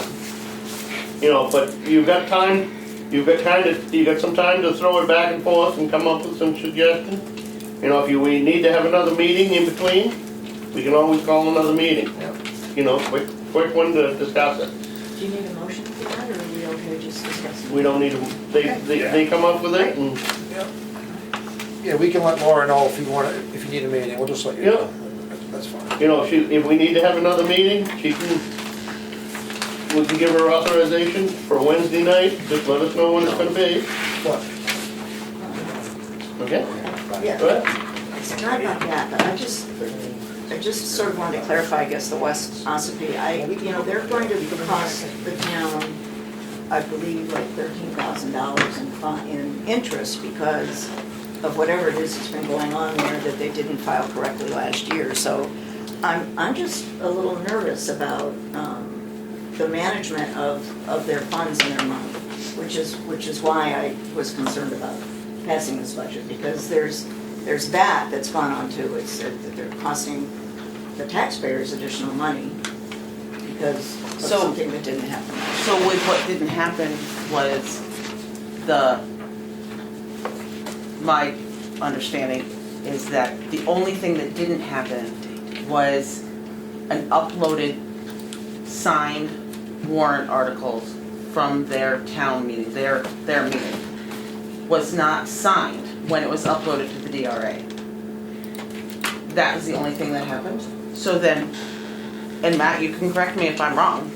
You know, but you've got time, you've got some time to throw it back and forth and come up with some suggestions. You know, if we need to have another meeting in between, we can always call another meeting. You know, quick one to discuss it. Do you need a motion for that, or are we okay just discussing? We don't need to, they come up with it and, Yeah, we can let Laura know if you want, if you need a meeting, we'll just let you know. That's fine. you know, if we need to have another meeting, we can give her authorization for Wednesday night, just let us know when it's gonna be. What? Okay? Yeah. Go ahead. It's not about that, but I just sort of wanted to clarify, I guess, the West Ossipee. You know, they're going to cost the town, I believe, like $13,000 in interest because of whatever it is that's been going on there that they didn't file correctly last year. So I'm just a little nervous about the management of their funds and their money, which is why I was concerned about passing this budget, because there's that's gone on too. It's that they're costing the taxpayers additional money because of something that didn't happen. So with what didn't happen was my understanding is that the only thing that didn't happen was an uploaded signed warrant articles from their town meeting, their meeting, was not signed when it was uploaded to the DRA. That was the only thing that happened. So then, and Matt, you can correct me if I'm wrong,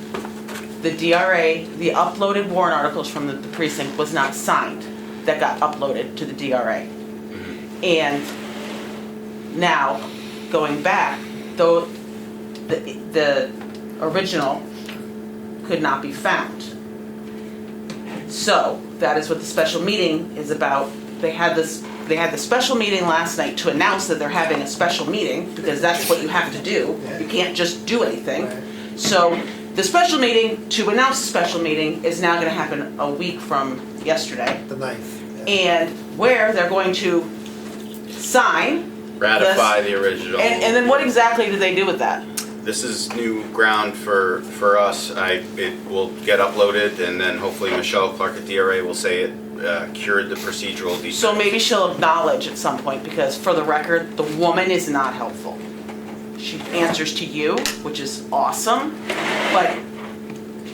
the DRA, the uploaded warrant articles from the precinct was not signed that got uploaded to the DRA. And now, going back, though the original could not be found. So that is what the special meeting is about. They had the special meeting last night to announce that they're having a special meeting, because that's what you have to do. You can't just do anything. So the special meeting, to announce the special meeting, is now going to happen a week from yesterday. The 9th. And where they're going to sign. Ratify the original. And then what exactly do they do with that? This is new ground for us. It will get uploaded, and then hopefully Michelle Clark at DRA will say it cured the procedural defect. So maybe she'll acknowledge at some point, because for the record, the woman is not helpful. She answers to you, which is awesome, but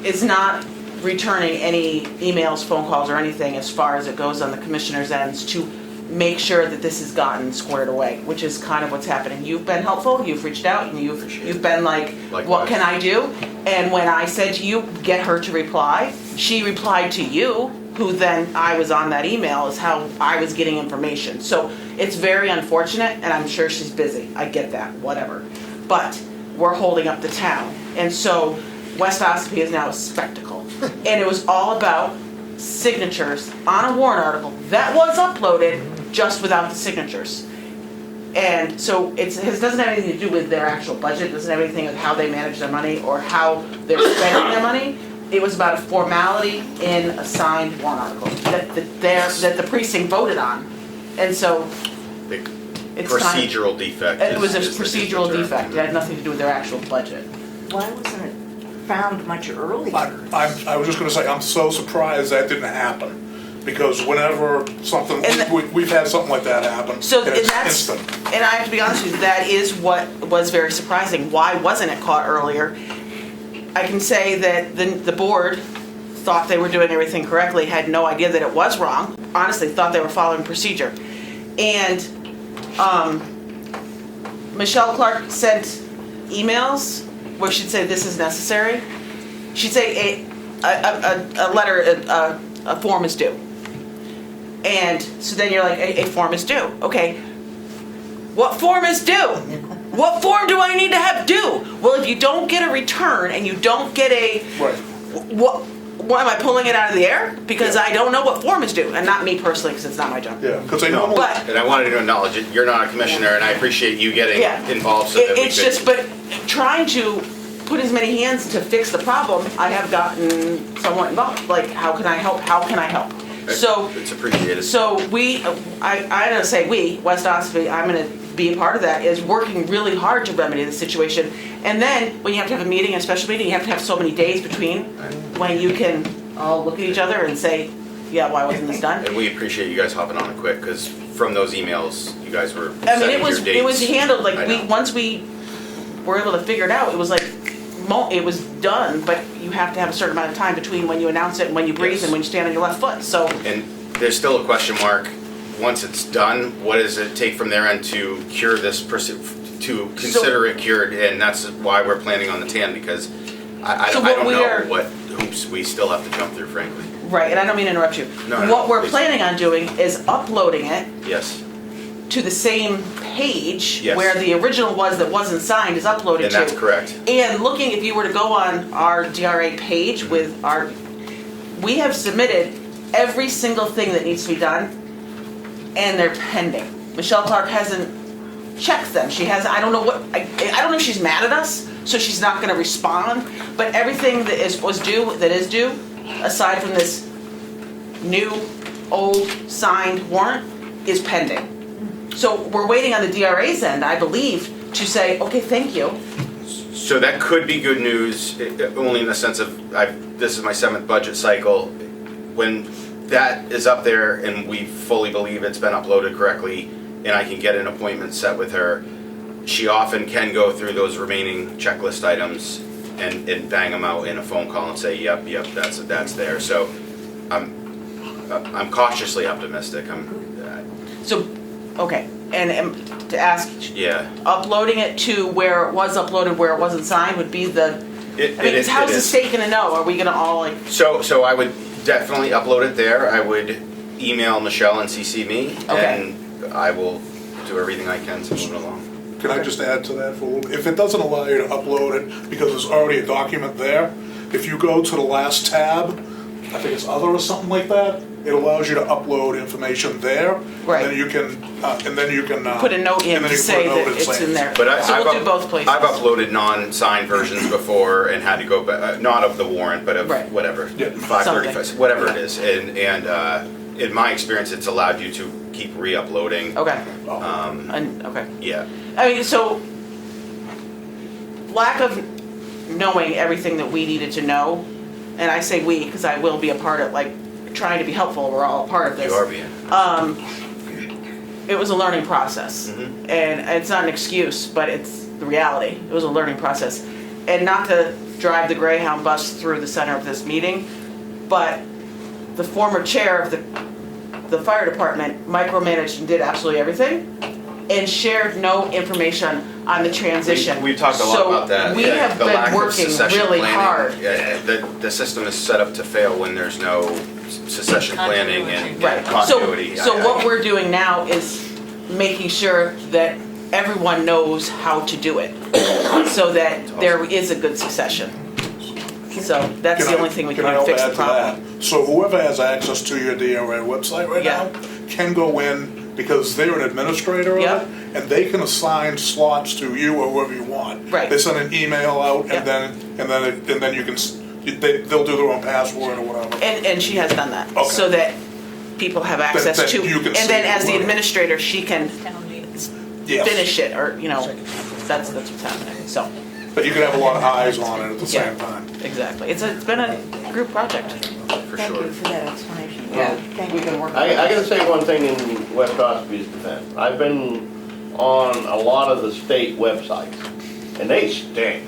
is not returning any emails, phone calls, or anything as far as it goes on the commissioner's ends to make sure that this has gotten squared away, which is kind of what's happening. You've been helpful, you've reached out, and you've been like, what can I do? And when I said to you, get her to reply, she replied to you, who then I was on that email, is how I was getting information. So it's very unfortunate, and I'm sure she's busy. I get that, whatever. But we're holding up the town. And so West Ossipee is now a spectacle. And it was all about signatures on a warrant article that was uploaded just without the signatures. And so it doesn't have anything to do with their actual budget, it doesn't have anything with how they manage their money or how they're spending their money. It was about a formality in a signed warrant article that the precinct voted on. And so it's procedural defect. It was a is the procedural term. defect. It had nothing to do with their actual budget. Why wasn't it found much earlier? I was just gonna say, I'm so surprised that didn't happen, because whenever something, we've had something like that happen, So and it's that's, instant. and I have to be honest with you, that is what was very surprising. Why wasn't it caught earlier? I can say that the board thought they were doing everything correctly, had no idea that it was wrong. Honestly, thought they were following procedure. And Michelle Clark sent emails where she'd say this is necessary. She'd say a letter, a form is due. And so then you're like, a form is due. Okay, What form is due? What form do I need to have due? Well, if you don't get a return and you don't get a, Right. what am I pulling it out of the air? Because I don't know what form is due, and not me personally, because it's not my job. Yeah, because they normally. But And I wanted to acknowledge it, you're not a commissioner, and I appreciate you getting Yeah. involved so that we it's could. just, but trying to put as many hands to fix the problem, I have gotten somewhat involved. Like, how can I help? How can I help? So, It's appreciated. so I'm gonna say we, West Ossipee, I'm gonna be a part of that, is working really hard to remedy the situation. And then, when you have to have a meeting, a special meeting, you have to have so many days between when you can all look at each other and say, yeah, why wasn't this done? And we appreciate you guys hopping on it quick, because from those emails, you guys were I mean, setting it was, your dates. it was handled, I like, know. once we were able to figure it out, it was like, it was done, but you have to have a certain amount of time between when you announce it and when you breathe Yes. and when you stand on your left foot, so. And there's still a question mark, once it's done, what does it take from their end to cure this, to consider it cured? And that's why we're planning on the tan, because I So what don't we know are- what hoops we still have to jump through, frankly. Right, and I don't mean to interrupt you. No, no, What we're please. planning on doing is uploading it Yes, to the same page Yes. where the original was that wasn't signed is uploaded and to. that's correct. And looking, if you were to go on our DRA page with our, we have submitted every single thing that needs to be done, and they're pending. Michelle Clark hasn't checked them. She has, I don't know what, I don't know if she's mad at us, so she's not gonna respond, but everything that was due, that is due, aside from this new, old, signed warrant, is pending. So we're waiting on the DRA's end, I believe, to say, okay, thank you. So that could be good news, only in the sense of, this is my 7th budget cycle. When that is up there and we fully believe it's been uploaded correctly, and I can get an appointment set with her, she often can go through those remaining checklist items and bang them out in a phone call and say, yep, that's there. So I'm cautiously optimistic. So, okay, and to ask, Yeah. uploading it to where it was uploaded, where it wasn't signed would be the, I mean, how's the is. state gonna know? Are we gonna all like, So I would definitely upload it there. I would email Michelle and CC me, Okay. and I will do everything I can to move it along. Can I just add to that for a little? If it doesn't allow you to upload it because there's already a document there, if you go to the last tab, I think it's other or something like that, it allows you to upload information there. Right. And then you can. put a note in and then to you say put a note that and it's say in there? But So we'll do both places. I've uploaded non-signed versions before and had to go back, not of the warrant, but of Right. whatever, Yeah. 535, whatever it is. And in my experience, it's allowed you to keep re-uploading. Okay, Um, okay. Yeah. I mean, so, lack of knowing everything that we needed to know, and I say we, because I will be a part of, like, trying to be helpful, we're all a part of this. You are being. It was a learning process. Mhm. And it's not an excuse, but it's the reality. It was a learning process. And not to drive the Greyhound bus through the center of this meeting, but the former chair of the fire department micromanaged and did absolutely everything and shared no information on the transition. We've talked a lot about that. So we yeah, have the lack been of working succession really planning. hard. Yeah, the system is set up to fail when there's no succession planning and Right. continuity. So what we're doing now is making sure that everyone knows how to do it, so that there is a good succession. So that's the only thing we can do to fix the Can I help add problem. to that? So whoever has access to your DRA website right Yeah. now can go in, because they're an administrator of Yeah. it, and they can assign slots to you or whoever you want. Right. They send an email out, Yeah. and then you can, they'll do their own password or whatever. And she has done that, Okay. so that people have access that to, you can and see then as the whatever. administrator, she can Yes. finish it, or, that's what's happening, so, But you can have a lot of eyes on it at the Yeah. same time. exactly. It's been a group project. For Thank sure. you for that explanation. Yeah. Thank you. We've been working. I gotta say one thing in West Ospree's defense. I've been on a lot of the state websites, and they stink.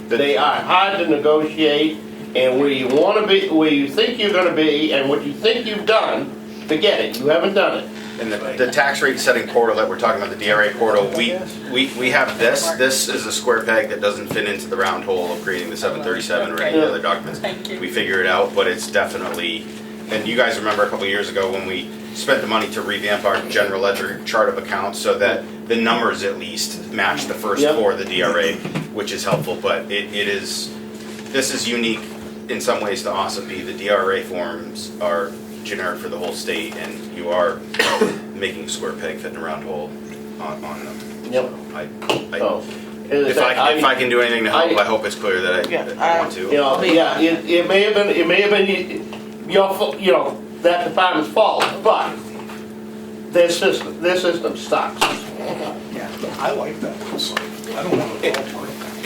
They are hard to negotiate, and where you wanna be, where you think you're gonna be, and what you think you've done, forget it, you haven't done it. And the tax rate setting portal that we're talking about, the DRA portal, we have this is a square peg that doesn't fit into the round hole of creating the 737 or any other documents. Thank you. We figure it out, but it's definitely, and you guys remember a couple years ago when we spent the money to revamp our general ledger chart of accounts so that the numbers at least match the first Yep. four of the DRA, which is helpful, but this is unique in some ways to Ossipee. The DRA forms are generic for the whole state, and you are making a square peg fit in a round hole on them. Yep. Oh. If I can do anything to help, I hope it's clear that I want to. You know, yeah, it may have been that department's fault, but their system sucks. I like that. I don't want to.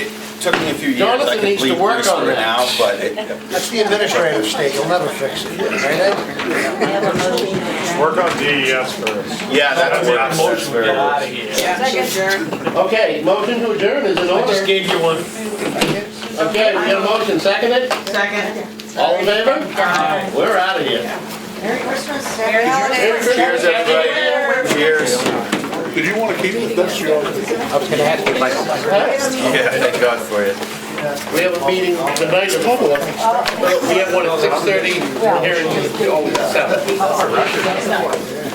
It took me a few years. Jonathan I needs to completely work on understood it that. now, but That's the administrative state, you'll never fix it, right, Ed? I have a motion to adjourn. Work on DES first. yeah, that's Make a that's motion, very get out of here. Okay, motion to adjourn is in I just order. gave you one. Okay, we got a motion, seconded? Second. All in favor? We're out of here. Merry Christmas. Merry Christmas. Cheers, everybody. Cheers. Did you want to keep this? I was gonna ask you myself. Yeah, thank God for you. We have a meeting tonight, we have one at 6:30 here in 7.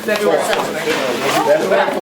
February 7th.